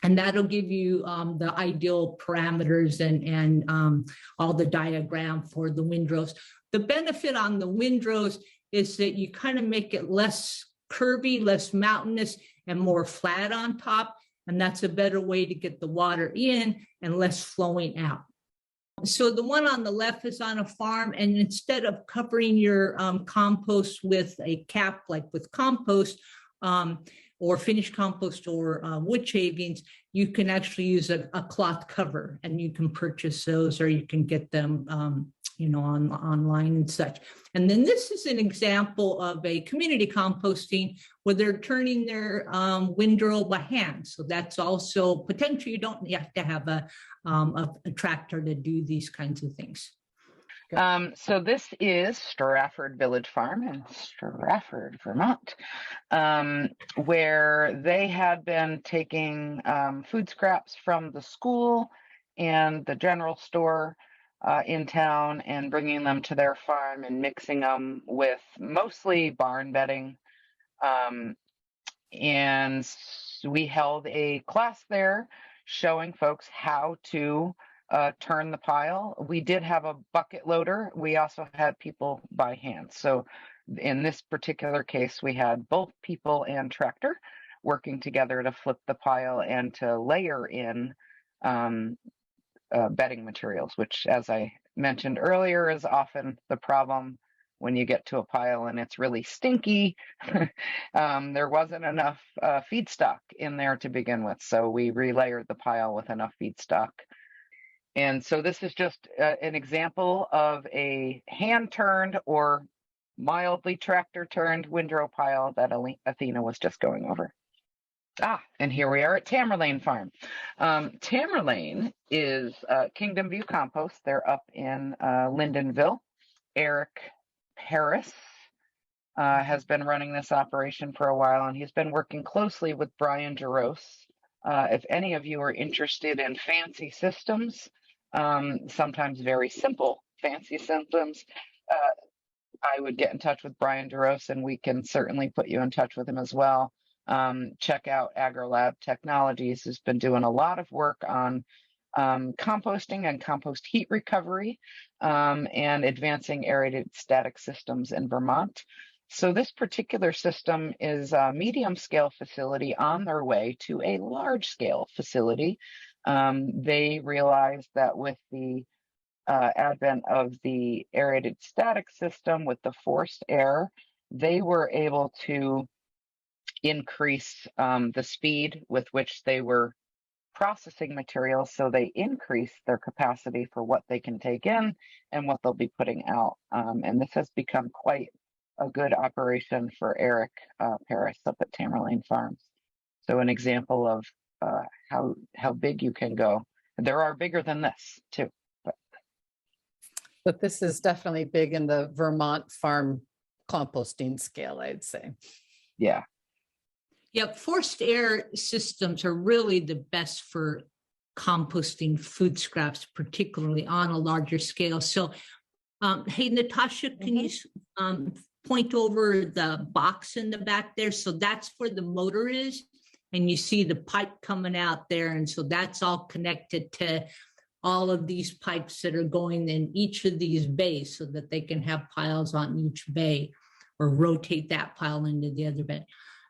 Speaker 2: and that'll give you the ideal parameters and all the diagram for the windrows. The benefit on the windrows is that you kind of make it less curvy, less mountainous, and more flat on top. And that's a better way to get the water in and less flowing out. So the one on the left is on a farm, and instead of covering your compost with a cap, like with compost, or finished compost or wood shavings, you can actually use a cloth cover, and you can purchase those, or you can get them online and such. And then this is an example of a community composting where they're turning their windrow by hand. So that's also potential. You don't have to have a tractor to do these kinds of things.
Speaker 3: So this is Stratford Village Farm in Stratford, Vermont, where they had been taking food scraps from the school and the general store in town and bringing them to their farm and mixing them with mostly barn bedding. And we held a class there showing folks how to turn the pile. We did have a bucket loader. We also had people by hand. So in this particular case, we had both people and tractor working together to flip the pile and to layer in bedding materials, which, as I mentioned earlier, is often the problem when you get to a pile and it's really stinky. There wasn't enough feedstock in there to begin with, so we relayered the pile with enough feedstock. And so this is just an example of a hand-turned or mildly tractor-turned windrow pile that Athena was just going over. And here we are at Tamerlane Farm. Tamerlane is Kingdom View Compost. They're up in Lyndonville. Eric Paris has been running this operation for a while, and he's been working closely with Brian Jaros. If any of you are interested in fancy systems, sometimes very simple fancy systems, I would get in touch with Brian Jaros, and we can certainly put you in touch with him as well. Check out AgriLab Technologies, who's been doing a lot of work on composting and compost heat recovery and advancing aerated static systems in Vermont. So this particular system is a medium scale facility on their way to a large scale facility. They realized that with the advent of the aerated static system with the forced air, they were able to increase the speed with which they were processing materials, so they increased their capacity for what they can take in and what they'll be putting out. And this has become quite a good operation for Eric Paris up at Tamerlane Farms. So an example of how big you can go. There are bigger than this too.
Speaker 1: But this is definitely big in the Vermont farm composting scale, I'd say.
Speaker 3: Yeah.
Speaker 2: Yeah, forced air systems are really the best for composting food scraps, particularly on a larger scale. So, hey, Natasha, can you point over the box in the back there? So that's where the motor is, and you see the pipe coming out there. And so that's all connected to all of these pipes that are going in each of these bays so that they can have piles on each bay or rotate that pile into the other bay.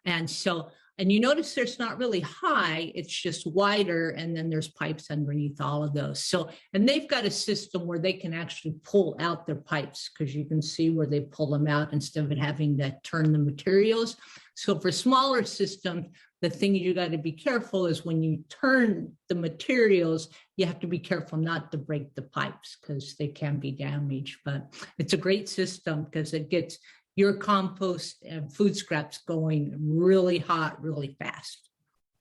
Speaker 2: And so, and you notice there's not really high, it's just wider, and then there's pipes underneath all of those. So, and they've got a system where they can actually pull out their pipes, because you can see where they pull them out instead of it having to turn the materials. So for smaller systems, the thing you got to be careful is when you turn the materials, you have to be careful not to break the pipes because they can be damaged. But it's a great system because it gets your compost and food scraps going really hot, really fast.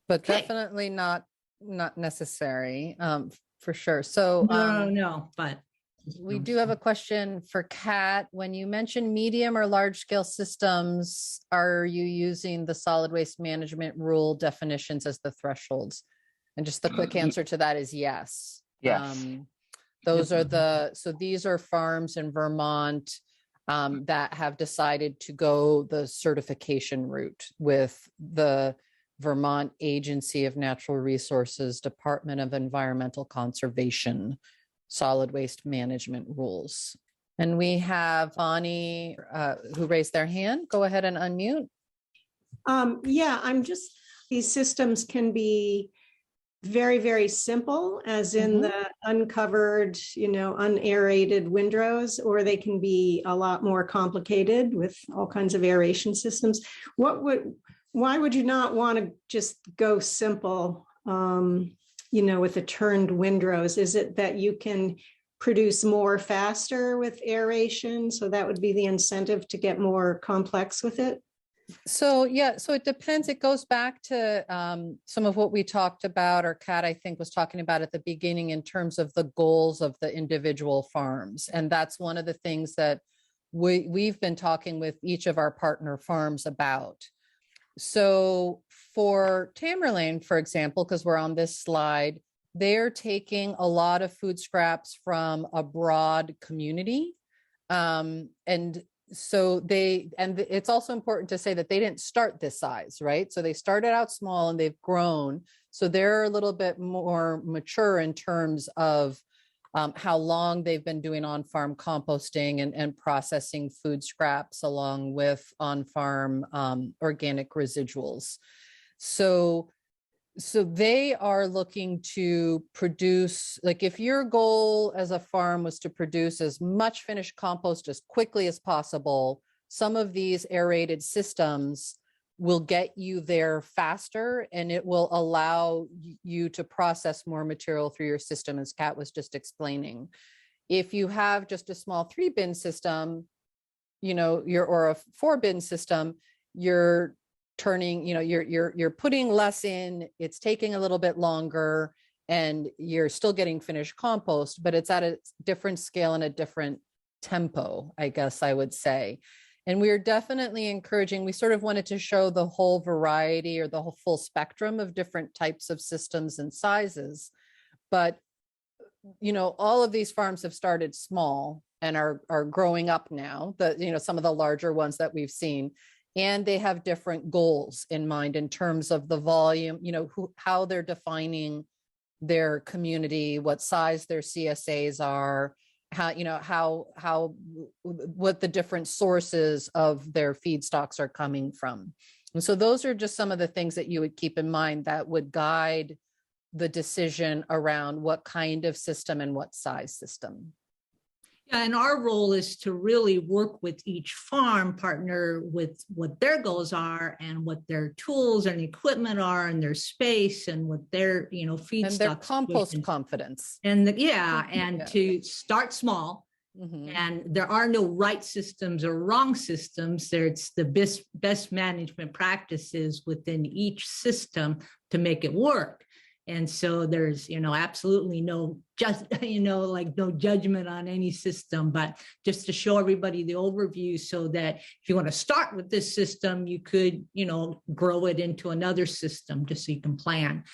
Speaker 1: But definitely not necessary, for sure. So
Speaker 2: no, but
Speaker 1: we do have a question for Kat. When you mention medium or large scale systems, are you using the solid waste management rule definitions as the thresholds? And just the quick answer to that is yes.
Speaker 3: Yes.
Speaker 1: Those are so these are farms in Vermont that have decided to go the certification route with the Vermont Agency of Natural Resources, Department of Environmental Conservation, solid waste management rules. And we have Bonnie who raised their hand. Go ahead and unmute.
Speaker 8: Yeah, these systems can be very, very simple, as in the uncovered, unaerated windrows, or they can be a lot more complicated with all kinds of aeration systems. Why would you not want to just go simple, with the turned windrows? Is it that you can produce more faster with aeration? So that would be the incentive to get more complex with it?
Speaker 1: So yeah, so it depends. It goes back to some of what we talked about, or Kat, I think, was talking about at the beginning in terms of the goals of the individual farms. And that's one of the things that we've been talking with each of our partner farms about. So for Tamerlane, for example, because we're on this slide, they're taking a lot of food scraps from a broad community. And so it's also important to say that they didn't start this size, right? So they started out small and they've grown. So they're a little bit more mature in terms of how long they've been doing on-farm composting and processing food scraps along with on-farm organic residuals. So they are looking to produce, like if your goal as a farm was to produce as much finished compost as quickly as possible, some of these aerated systems will get you there faster, and it will allow you to process more material through your system, as Kat was just explaining. If you have just a small 3-bin system, or a 4-bin system, you're turning, you're putting less in, it's taking a little bit longer, and you're still getting finished compost, but it's at a different scale and a different tempo, I guess I would say. And we're definitely encouraging, we sort of wanted to show the whole variety or the whole full spectrum of different types of systems and sizes. But, all of these farms have started small and are growing up now, some of the larger ones that we've seen. And they have different goals in mind in terms of the volume, how they're defining their community, what size their CSAs are, what the different sources of their feedstocks are coming from. And so those are just some of the things that you would keep in mind that would guide the decision around what kind of system and what size system.
Speaker 2: Yeah, and our role is to really work with each farm partner with what their goals are and what their tools and equipment are and their space and what their, feedstock
Speaker 1: and their compost confidence.
Speaker 2: And to start small. Mm-hmm. And there are no right systems or wrong systems. It's the best management practices within each system to make it work. And so there's, absolutely no no judgment on any system, but just to show everybody the overview so that if you want to start with this system, you could, grow it into another system just so you can plan,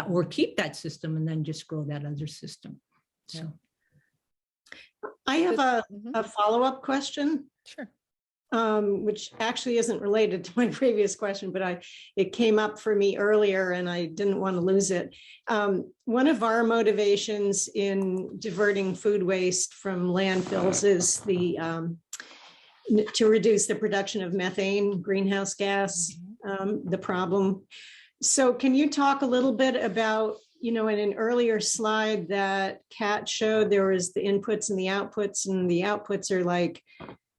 Speaker 2: or keep that system and then just grow that other system. So
Speaker 8: I have a follow-up question.
Speaker 1: Sure.
Speaker 8: Which actually isn't related to my previous question, but it came up for me earlier and I didn't want to lose it. One of our motivations in diverting food waste from landfills is to reduce the production of methane, greenhouse gas, the problem. So can you talk a little bit about, in an earlier slide that Kat showed, there was the inputs and the outputs are like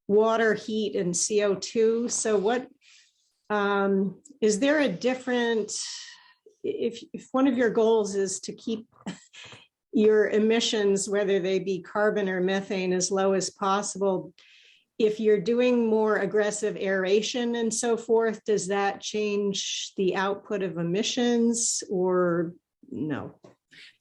Speaker 8: water, heat, and CO2. So what is there a different, if one of your goals is to keep your emissions, whether they be carbon or methane, as low as possible, if you're doing more aggressive aeration and so forth, does that change the output of emissions or no?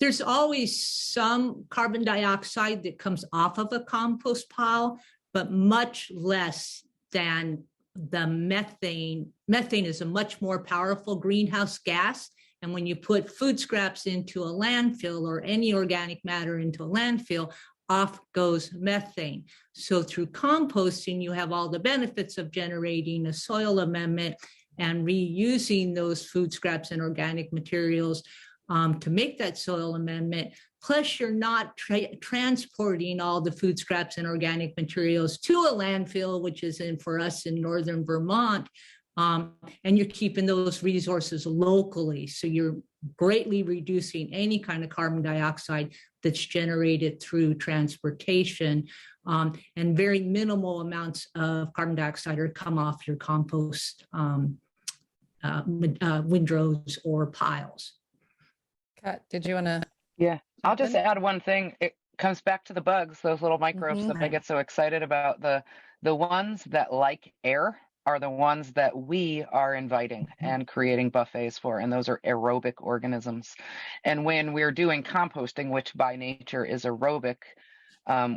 Speaker 2: There's always some carbon dioxide that comes off of a compost pile, but much less than the methane. Methane is a much more powerful greenhouse gas. And when you put food scraps into a landfill or any organic matter into a landfill, off goes methane. So through composting, you have all the benefits of generating a soil amendment and reusing those food scraps and organic materials to make that soil amendment. Plus, you're not transporting all the food scraps and organic materials to a landfill, which is for us in northern Vermont, and you're keeping those resources locally. So you're greatly reducing any kind of carbon dioxide that's generated through transportation, and very minimal amounts of carbon dioxide are come off your compost windrows or piles.
Speaker 1: Kat, did you want to?
Speaker 3: Yeah, I'll just add one thing. comes back to the bugs, those little microbes that I get so excited about. The ones that like air are the ones that we are inviting and creating buffets for, and those are aerobic organisms. And when we're doing composting, which by nature is aerobic,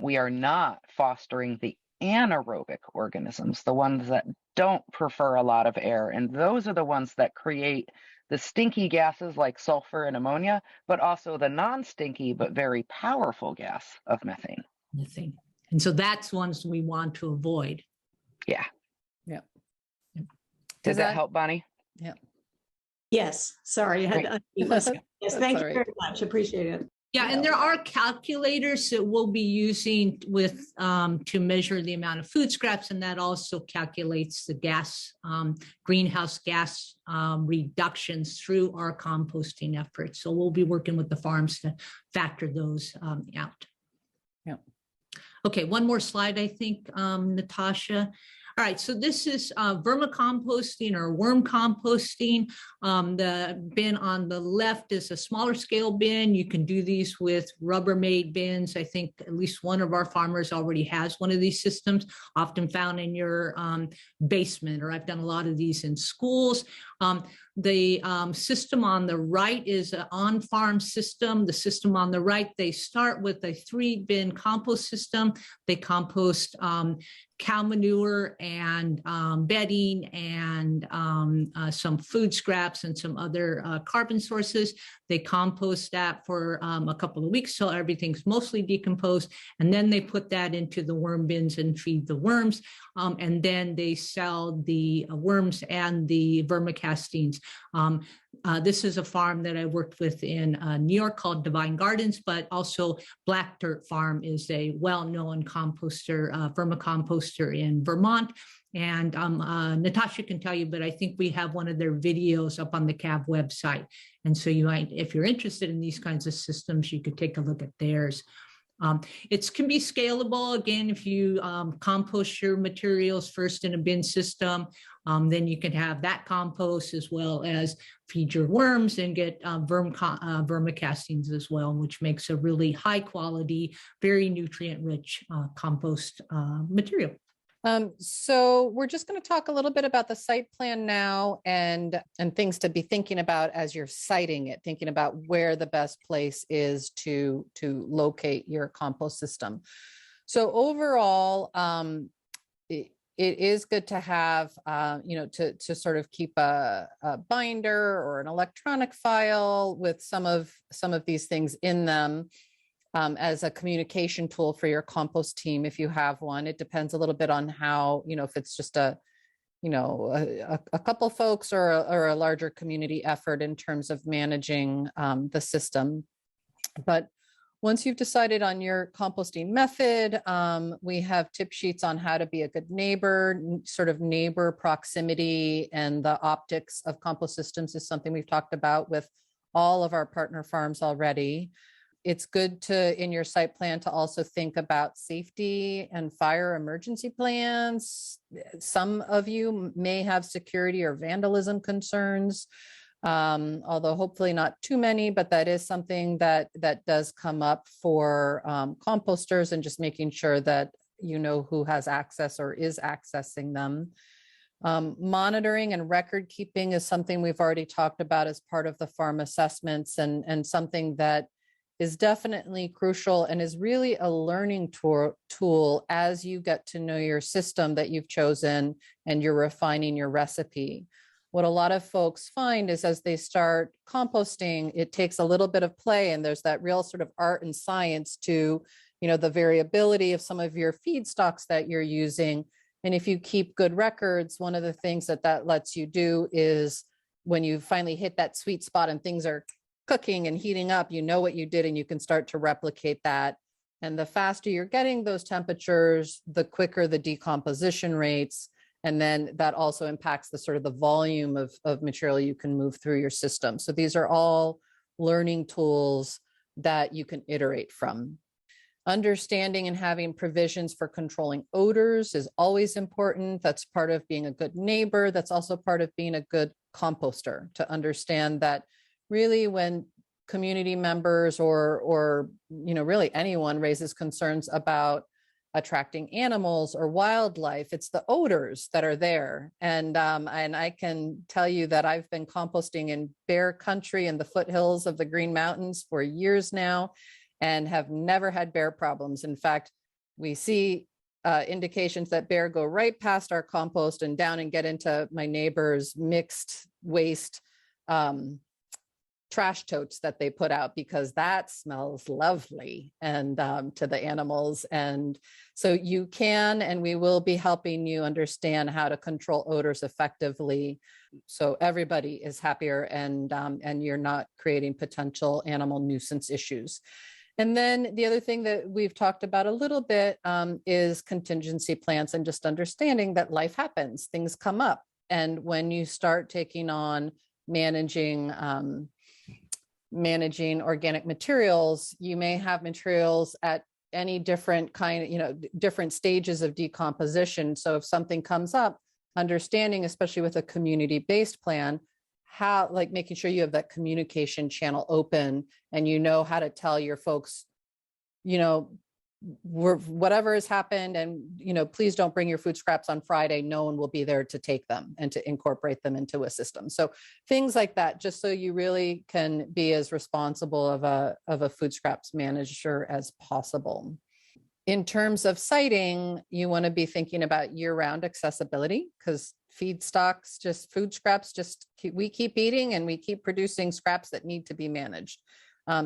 Speaker 3: we are not fostering the anaerobic organisms, the ones that don't prefer a lot of air. And those are the ones that create the stinky gases like sulfur and ammonia, but also the non-stinky but very powerful gas of methane.
Speaker 2: Methane. And so that's ones we want to avoid.
Speaker 3: Yeah.
Speaker 1: Yeah.
Speaker 3: Did that help, Bonnie?
Speaker 1: Yeah.
Speaker 8: Yes, sorry. I had to unmute myself. Yes, thank you very much. Appreciate it.
Speaker 2: Yeah, and there are calculators that we'll be using with to measure the amount of food scraps, and that also calculates the gas, greenhouse gas reductions through our composting efforts. So we'll be working with the farms to factor those out.
Speaker 1: Yeah.
Speaker 2: Okay, one more slide, I think, Natasha. All right, so this is vermicomposting or worm composting. The bin on the left is a smaller scale bin. You can do these with Rubbermaid bins. I think at least one of our farmers already has one of these systems, often found in your basement, or I've done a lot of these in schools. The system on the right is an on-farm system. The system on the right, they start with a 3-bin compost system. They compost cow manure and bedding and some food scraps and some other carbon sources. They compost that for a couple of weeks till everything's mostly decomposed. And then they put that into the worm bins and feed the worms. And then they sell the worms and the vermicastines. This is a farm that I worked with in New York called Divine Gardens, but also Black Dirt Farm is a well-known composter, vermicomposter in Vermont. And Natasha can tell you, but I think we have one of their videos up on the CAV website. And so you might, if you're interested in these kinds of systems, you could take a look at theirs. It can be scalable. Again, if you compost your materials first in a bin system, then you can have that compost as well as feed your worms and get vermicastines as well, which makes a really high quality, very nutrient rich compost material.
Speaker 1: So we're just going to talk a little bit about the site plan now and things to be thinking about as you're siting it, thinking about where the best place is to locate your compost system. So overall, it is good to have, to sort of keep a binder or an electronic file with some of these things in them. As a communication tool for your compost team, if you have one. It depends a little bit on how, if it's just a couple folks or a larger community effort in terms of managing the system. But once you've decided on your composting method, we have tip sheets on how to be a good neighbor. Sort of neighbor proximity and the optics of compost systems is something we've talked about with all of our partner farms already. It's good to, in your site plan, to also think about safety and fire emergency plans. Some of you may have security or vandalism concerns, although hopefully not too many, but that is something that does come up for composters, and just making sure that you know who has access or is accessing them. Monitoring and record keeping is something we've already talked about as part of the farm assessments, and something that is definitely crucial and is really a learning tool as you get to know your system that you've chosen and you're refining your recipe. What a lot of folks find is as they start composting, it takes a little bit of play, and there's that real sort of art and science to, the variability of some of your feedstocks that you're using. And if you keep good records, one of the things that lets you do is when you finally hit that sweet spot and things are cooking and heating up, you know what you did, and you can start to replicate that. And the faster you're getting those temperatures, the quicker the decomposition rates. And then that also impacts the sort of the volume of material you can move through your system. So these are all learning tools that you can iterate from. Understanding and having provisions for controlling odors is always important. That's part of being a good neighbor. That's also part of being a good composter, to understand that really when community members or really anyone raises concerns about attracting animals or wildlife, it's the odors that are there. And I can tell you that I've been composting in bear country in the foothills of the Green Mountains for years now and have never had bear problems. In fact, we see indications that bear go right past our compost and down and get into my neighbor's mixed waste trash totes that they put out, because that smells lovely and to the animals. And so you can, and we will be helping you understand how to control odors effectively, so everybody is happier and you're not creating potential animal nuisance issues. And then the other thing that we've talked about a little bit is contingency plans, and just understanding that life happens, things come up. And when you start taking on managing organic materials, you may have materials at any different different stages of decomposition. So if something comes up, understanding, especially with a community-based plan, how, like, making sure you have that communication channel open and you know how to tell your folks, whatever has happened, and please don't bring your food scraps on Friday. No one will be there to take them and to incorporate them into a system. So things like that, just so you really can be as responsible of a food scraps manager as possible. In terms of siting, you want to be thinking about year-round accessibility, because food scraps, we keep eating and we keep producing scraps that need to be managed.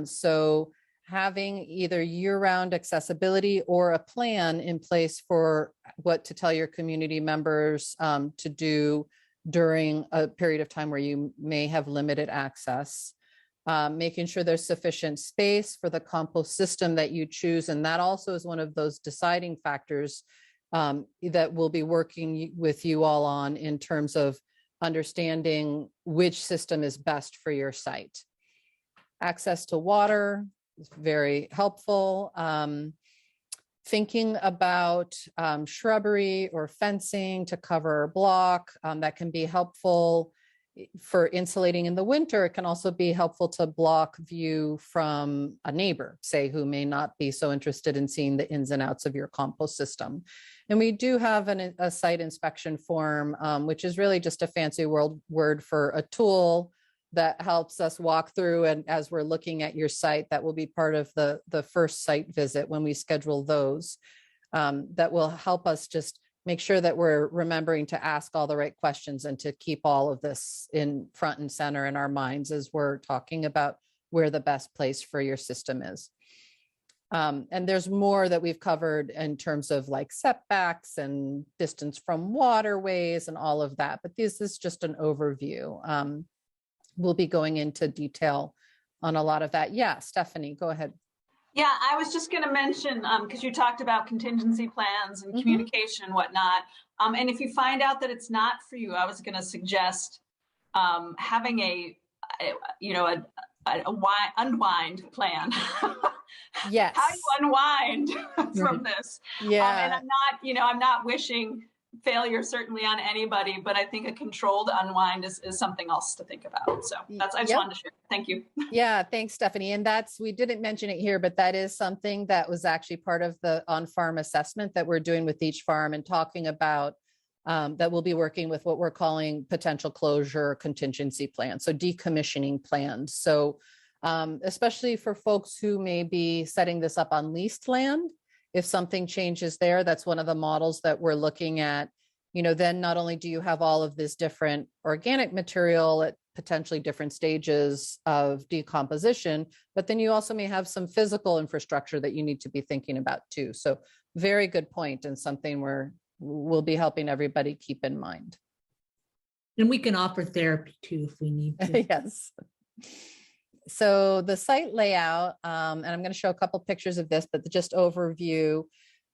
Speaker 1: So having either year-round accessibility or a plan in place for what to tell your community members to do during a period of time where you may have limited access. Making sure there's sufficient space for the compost system that you choose. And that also is one of those deciding factors that we'll be working with you all on in terms of understanding which system is best for your site. Access to water is very helpful. Thinking about shrubbery or fencing to cover or block, that can be helpful for insulating in the winter. It can also be helpful to block view from a neighbor, say, who may not be so interested in seeing the ins and outs of your compost system. And we do have a site inspection form, which is really just a fancy word for a tool that helps us walk through. And as we're looking at your site, that will be part of the first site visit when we schedule those, that will help us just make sure that we're remembering to ask all the right questions and to keep all of this in front and center in our minds as we're talking about where the best place for your system is. And there's more that we've covered in terms of like setbacks and distance from waterways and all of that, but this is just an overview. We'll be going into detail on a lot of that. Yeah, Stephanie, go ahead.
Speaker 19: Yeah, I was just going to mention, because you talked about contingency plans and communication and whatnot. And if you find out that it's not for you, I was going to suggest having a unwind plan.
Speaker 1: Yes.
Speaker 19: How do you unwind from this?
Speaker 1: Yeah.
Speaker 19: And I'm not wishing failure certainly on anybody, but I think a controlled unwind is something else to think about. So I just wanted to share. Thank you.
Speaker 1: Yeah, thanks, Stephanie. And we didn't mention it here, but that is something that was actually part of the on-farm assessment that we're doing with each farm, and talking about that we'll be working with what we're calling potential closure contingency plans, so decommissioning plans. So especially for folks who may be setting this up on leased land, if something changes there, that's one of the models that we're looking at. Then not only do you have all of this different organic material at potentially different stages of decomposition, but then you also may have some physical infrastructure that you need to be thinking about too. So very good point, and something we'll be helping everybody keep in mind.
Speaker 2: And we can offer therapy too if we need to.
Speaker 1: Yes. So the site layout, and I'm going to show a couple pictures of this, but just overview.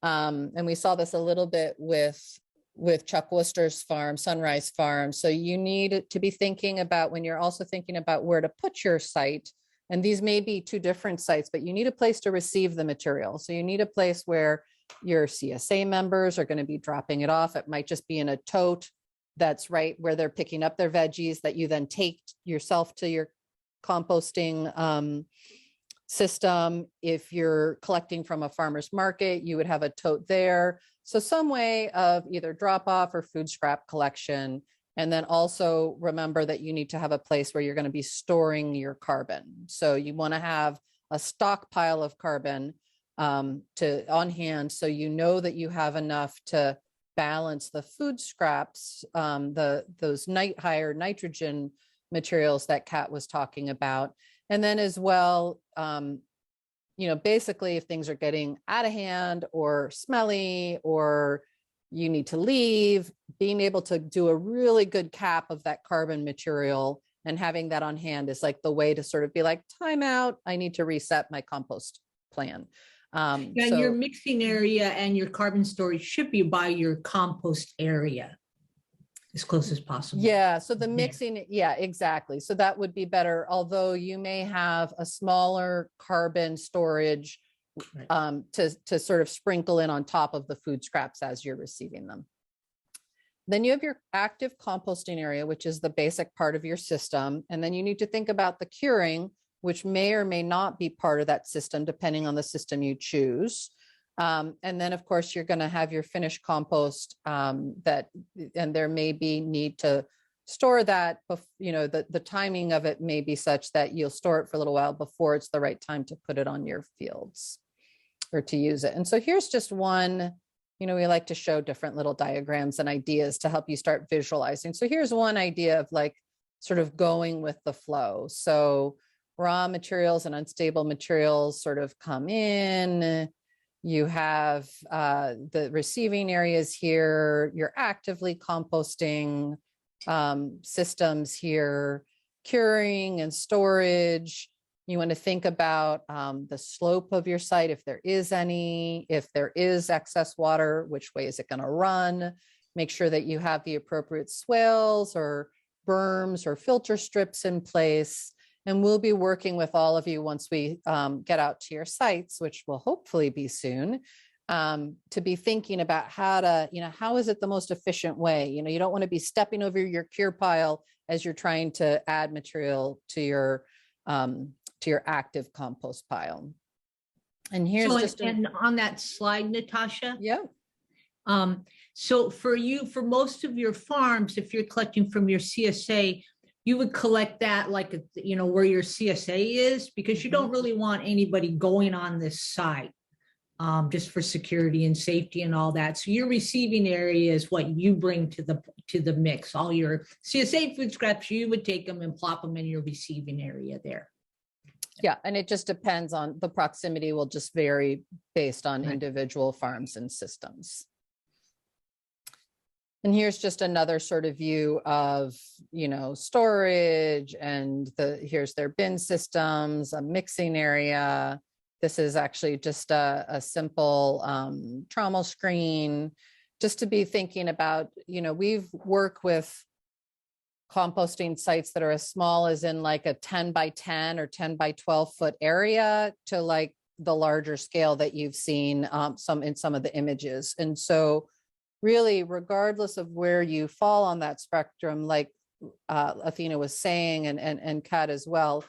Speaker 1: And we saw this a little bit with Chuck Worcester's farm, Sunrise Farm. So you need to be thinking about, when you're also thinking about where to put your site, and these may be two different sites, but you need a place to receive the material. So you need a place where your CSA members are going to be dropping it off. It might just be in a tote that's right where they're picking up their veggies, that you then take yourself to your composting system. If you're collecting from a farmer's market, you would have a tote there. So some way of either drop off or food scrap collection. And then also remember that you need to have a place where you're going to be storing your carbon. So you want to have a stockpile of carbon on hand, so you know that you have enough to balance the food scraps, those higher nitrogen materials that Kat was talking about. And then as well, basically if things are getting out of hand or smelly or you need to leave, being able to do a really good cap of that carbon material and having that on hand is like the way to sort of be like, time out, I need to reset my compost plan.
Speaker 2: And your mixing area and your carbon storage should be by your compost area as close as possible.
Speaker 1: Yeah, so the mixing, yeah, exactly. So that would be better, although you may have a smaller carbon storage to sort of sprinkle in on top of the food scraps as you're receiving them. Then you have your active composting area, which is the basic part of your system. And then you need to think about the curing, which may or may not be part of that system, depending on the system you choose. And then of course, you're gonna have your finished compost and there may be need to store that, the timing of it may be such that you'll store it for a little while before it's the right time to put it on your fields or to use it. And so here's just one, we like to show different little diagrams and ideas to help you start visualizing. So here's one idea of like sort of going with the flow. So raw materials and unstable materials sort of come in. You have the receiving areas here, you're actively composting systems here, curing and storage. You want to think about the slope of your site, if there is any, if there is excess water, which way is it going to run? Make sure that you have the appropriate swales or berms or filter strips in place. And we'll be working with all of you once we get out to your sites, which will hopefully be soon, to be thinking about how to, how is it the most efficient way? You don't want to be stepping over your cure pile as you're trying to add material to your active compost pile. And here's
Speaker 2: and on that slide, Natasha.
Speaker 1: Yeah.
Speaker 2: So for most of your farms, if you're collecting from your CSA, you would collect that like, where your CSA is, because you don't really want anybody going on this site just for security and safety and all that. So your receiving area is what you bring to the mix. All your CSA food scraps, you would take them and plop them in your receiving area there.
Speaker 1: Yeah, and it just depends on the proximity will just vary based on individual farms and systems. And here's just another sort of view of, storage and here's their bin systems, a mixing area. This is actually just a simple trommel screen, just to be thinking about, we've worked with composting sites that are as small as in like a 10 by 10 or 10 by 12 foot area to like the larger scale that you've seen in some of the images. And so really, regardless of where you fall on that spectrum, like Athena was saying, and Kat as well,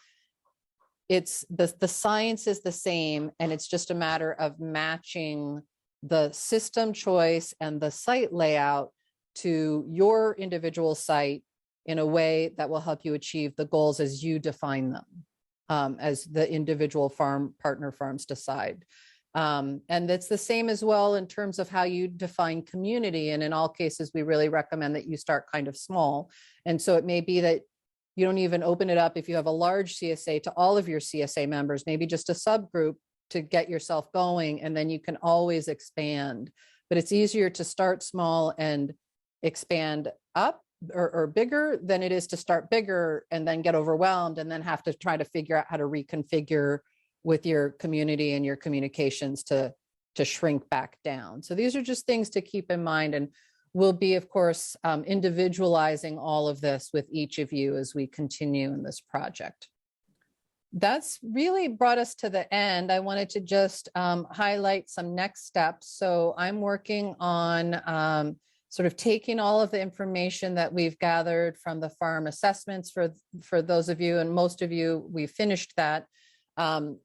Speaker 1: it's the science is the same, and it's just a matter of matching the system choice and the site layout to your individual site in a way that will help you achieve the goals as you define them, as the individual partner farms decide. And it's the same as well in terms of how you define community. And in all cases, we really recommend that you start kind of small. And so it may be that you don't even open it up if you have a large CSA to all of your CSA members, maybe just a subgroup to get yourself going, and then you can always expand. But it's easier to start small and expand up or bigger than it is to start bigger and then get overwhelmed and then have to try to figure out how to reconfigure with your community and your communications to shrink back down. So these are just things to keep in mind, and we'll be, of course, individualizing all of this with each of you as we continue in this project. That's really brought us to the end. I wanted to just highlight some next steps. So I'm working on sort of taking all of the information that we've gathered from the farm assessments for those of you, and most of you, we finished that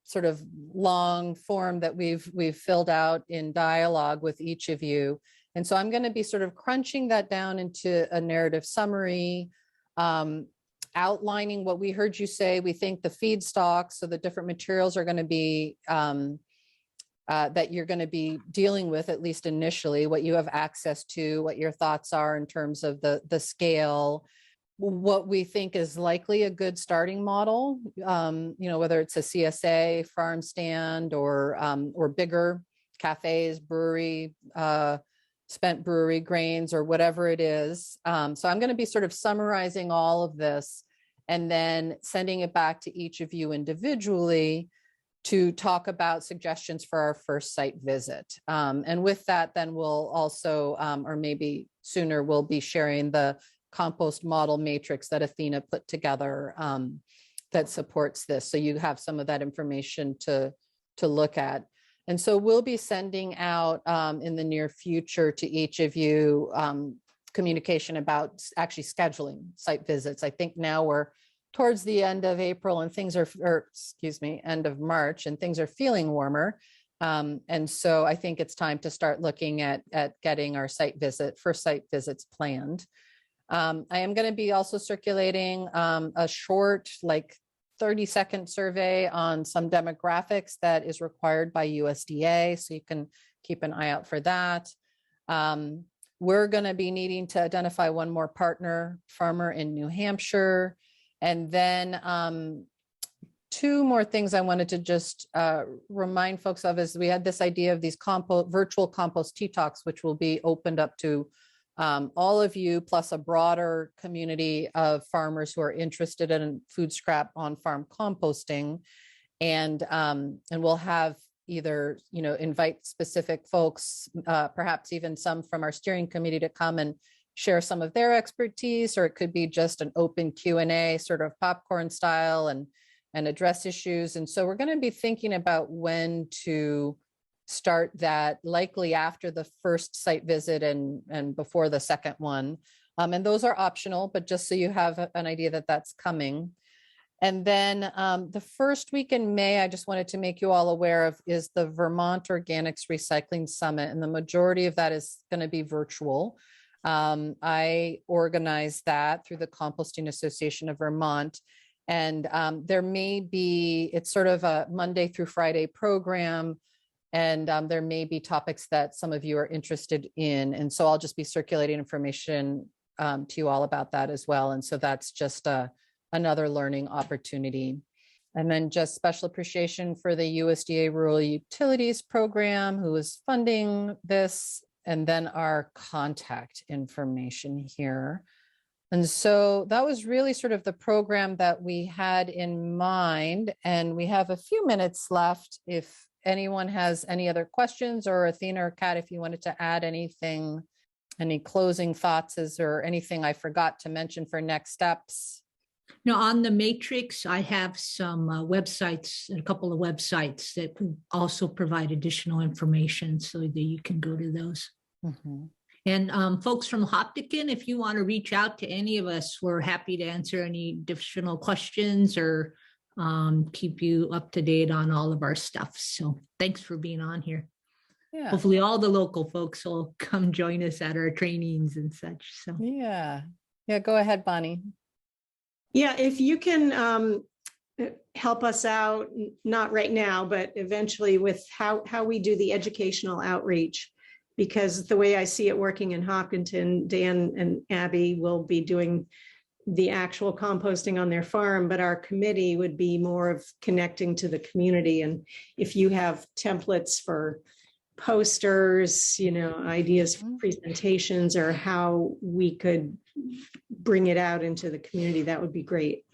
Speaker 1: sort of long form that we've filled out in dialogue with each of you. And so I'm going to be sort of crunching that down into a narrative summary, outlining what we heard you say. We think the feedstocks, so the different materials are going to be that you're going to be dealing with, at least initially, what you have access to, what your thoughts are in terms of the scale, what we think is likely a good starting model, whether it's a CSA, farm stand, or bigger cafes, brewery, spent brewery grains, or whatever it is. So I'm going to be sort of summarizing all of this and then sending it back to each of you individually to talk about suggestions for our first site visit. And with that, then we'll also, or maybe sooner, we'll be sharing the compost model matrix that Athena put together that supports this. So you have some of that information to look at. And so we'll be sending out in the near future to each of you communication about actually scheduling site visits. I think now we're towards the end of April and things are, end of March, and things are feeling warmer. And so I think it's time to start looking at getting our first site visits planned. I am going to be also circulating a short, like 30-second survey on some demographics that is required by USDA. So you can keep an eye out for that. We're going to be needing to identify one more partner farmer in New Hampshire. And then two more things I wanted to just remind folks of is we had this idea of these virtual compost tea talks, which will be opened up to all of you, plus a broader community of farmers who are interested in food scrap on farm composting. And we'll have either, invite specific folks, perhaps even some from our steering committee to come and share some of their expertise, or it could be just an open Q&A, sort of popcorn style, and address issues. And so we're going to be thinking about when to start that, likely after the first site visit and before the second one. And those are optional, but just so you have an idea that that's coming. And then the first week in May, I just wanted to make you all aware of is the Vermont Organics Recycling Summit. And the majority of that is going to be virtual. I organized that through the Composting Association of Vermont. And there may be, it's sort of a Monday through Friday program. And there may be topics that some of you are interested in. And so I'll just be circulating information to you all about that as well. And so that's just another learning opportunity. And then just special appreciation for the USDA Rural Utilities Program, who is funding this, and then our contact information here. And so that was really sort of the program that we had in mind. And we have a few minutes left if anyone has any other questions, or Athena or Kat, if you wanted to add anything, any closing thoughts or anything I forgot to mention for next steps.
Speaker 2: Now, on the matrix, I have some websites, a couple of websites that could also provide additional information so that you can go to those.
Speaker 1: Mm-hmm.
Speaker 2: And folks from Hopkinton, if you want to reach out to any of us, we're happy to answer any additional questions or keep you up to date on all of our stuff. So thanks for being on here.
Speaker 1: Yeah.
Speaker 2: Hopefully all the local folks will come join us at our trainings and such. So
Speaker 1: yeah, go ahead, Bonnie.
Speaker 8: Yeah, if you can help us out, not right now, but eventually with how we do the educational outreach, because the way I see it working in Hopkinton, Dan and Abby will be doing the actual composting on their farm, but our committee would be more of connecting to the community. And if you have templates for posters, ideas for presentations, or how we could bring it out into the community, that would be great.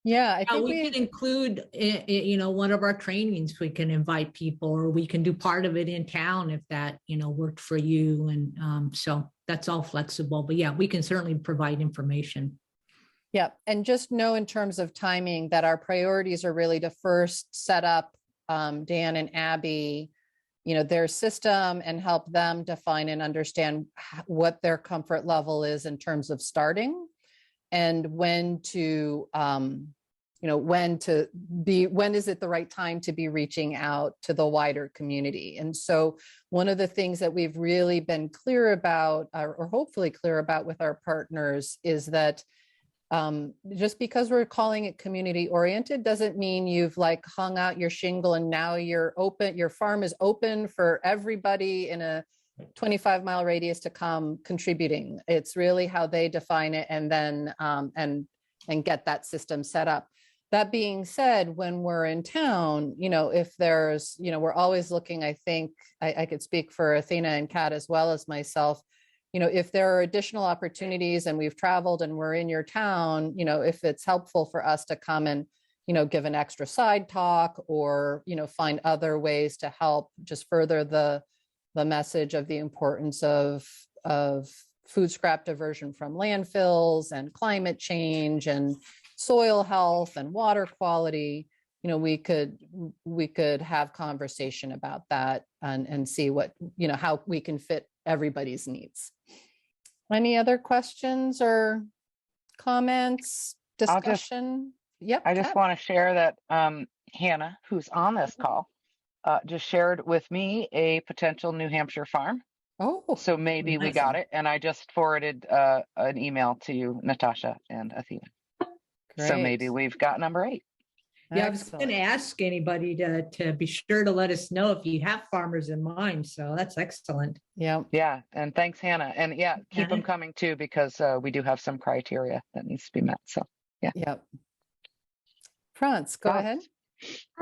Speaker 2: Yeah, I think we could include, one of our trainings. We can invite people, or we can do part of it in town if that, worked for you. And so that's all flexible. But yeah, we can certainly provide information.
Speaker 1: Yeah, and just know in terms of timing that our priorities are really to first set up Dan and Abby their system and help them define and understand what their comfort level is in terms of starting and when is it the right time to be reaching out to the wider community. And so one of the things that we've really been clear about, or hopefully clear about with our partners, is that just because we're calling it community oriented doesn't mean you've like hung out your shingle and now you're open, your farm is open for everybody in a 25-mile radius to come contributing. It's really how they define it, and then and get that system set up. That being said, when we're in town, if there's, we're always looking, I think I could speak for Athena and Kat as well as myself, if there are additional opportunities and we've traveled and we're in your town, if it's helpful for us to come and, give an extra side talk or, find other ways to help just further the message of the importance of food scrap diversion from landfills and climate change and soil health and water quality, we could have conversation about that and see what, how we can fit everybody's needs. Any other questions or comments, discussion? Yep.
Speaker 3: I just want to share that Hannah, who's on this call, just shared with me a potential New Hampshire farm.
Speaker 1: Oh,
Speaker 3: so maybe we got it. And I just forwarded an email to you, Natasha and Athena.
Speaker 1: Great.
Speaker 3: So maybe we've got number 8.
Speaker 2: Yeah, I was going to ask anybody to be sure to let us know if you have farmers in mind. So that's excellent.
Speaker 1: Yeah.
Speaker 3: Yeah. And thanks, Hannah. And yeah, keep them coming too, because we do have some criteria that needs to be met. So yeah.
Speaker 1: Yep. France, go ahead.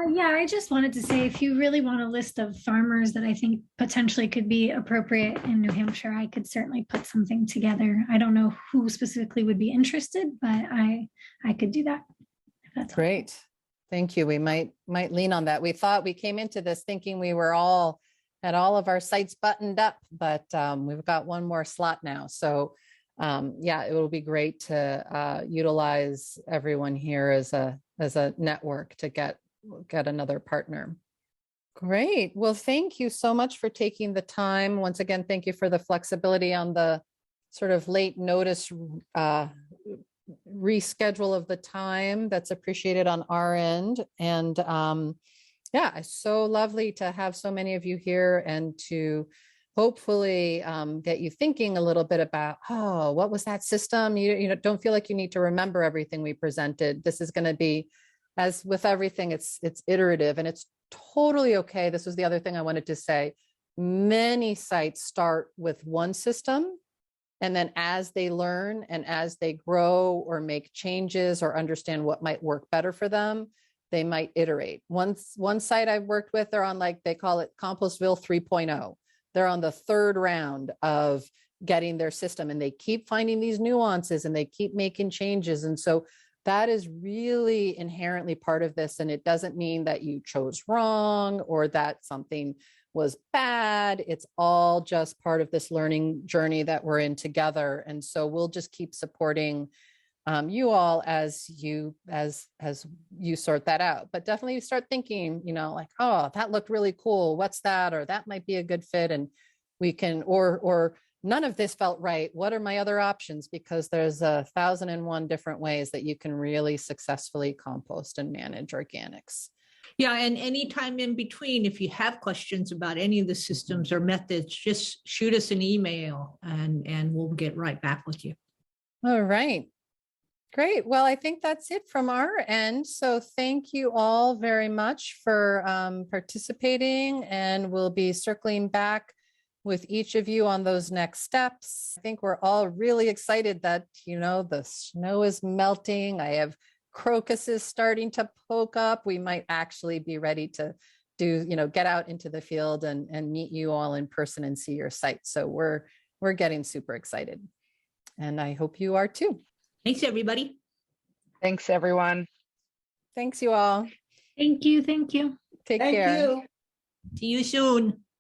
Speaker 6: Yeah, I just wanted to say, if you really want a list of farmers that I think potentially could be appropriate in New Hampshire, I could certainly put something together. I don't know who specifically would be interested, but I could do that. If that's
Speaker 1: great. Okay. Thank you. We might lean on that. We thought we came into this thinking we were all had all of our sites buttoned up, but we've got one more slot now. So yeah, it will be great to utilize everyone here as a network to get another partner. Great. Well, thank you so much for taking the time. Once again, thank you for the flexibility on the sort of late notice reschedule of the time. That's appreciated on our end. And yeah, it's so lovely to have so many of you here and to hopefully get you thinking a little bit about, oh, what was that system? You don't feel like you need to remember everything we presented. This is going to be, as with everything, it's iterative and it's totally okay. This was the other thing I wanted to say. Many sites start with one system, and then as they learn and as they grow or make changes or understand what might work better for them, they might iterate. One site I've worked with, they're on, like, they call it Compostville 3.0. They're on the 3rd round of getting their system, and they keep finding these nuances and they keep making changes. And so that is really inherently part of this. And it doesn't mean that you chose wrong or that something was bad. It's all just part of this learning journey that we're in together. And so we'll just keep supporting you all as you sort that out. But definitely start thinking, like, oh, that looked really cool. What's that? Or that might be a good fit. And we can, or none of this felt right. What are my other options? Because there's 1,001 different ways that you can really successfully compost and manage organics.
Speaker 2: Yeah, and anytime in between, if you have questions about any of the systems or methods, just shoot us an email and we'll get right back with you.
Speaker 1: All right. Great. Well, I think that's it from our end. So thank you all very much for participating, and we'll be circling back with each of you on those next steps. I think we're all really excited that, the snow is melting. I have crocuses starting to poke up. We might actually be ready to get out into the field and meet you all in person and see your site. So we're getting super excited, and I hope you are too.
Speaker 2: Thanks, everybody.
Speaker 3: Thanks, everyone.
Speaker 1: Thanks, you all.
Speaker 6: Thank you. Thank you.
Speaker 1: Take care.
Speaker 2: See you soon.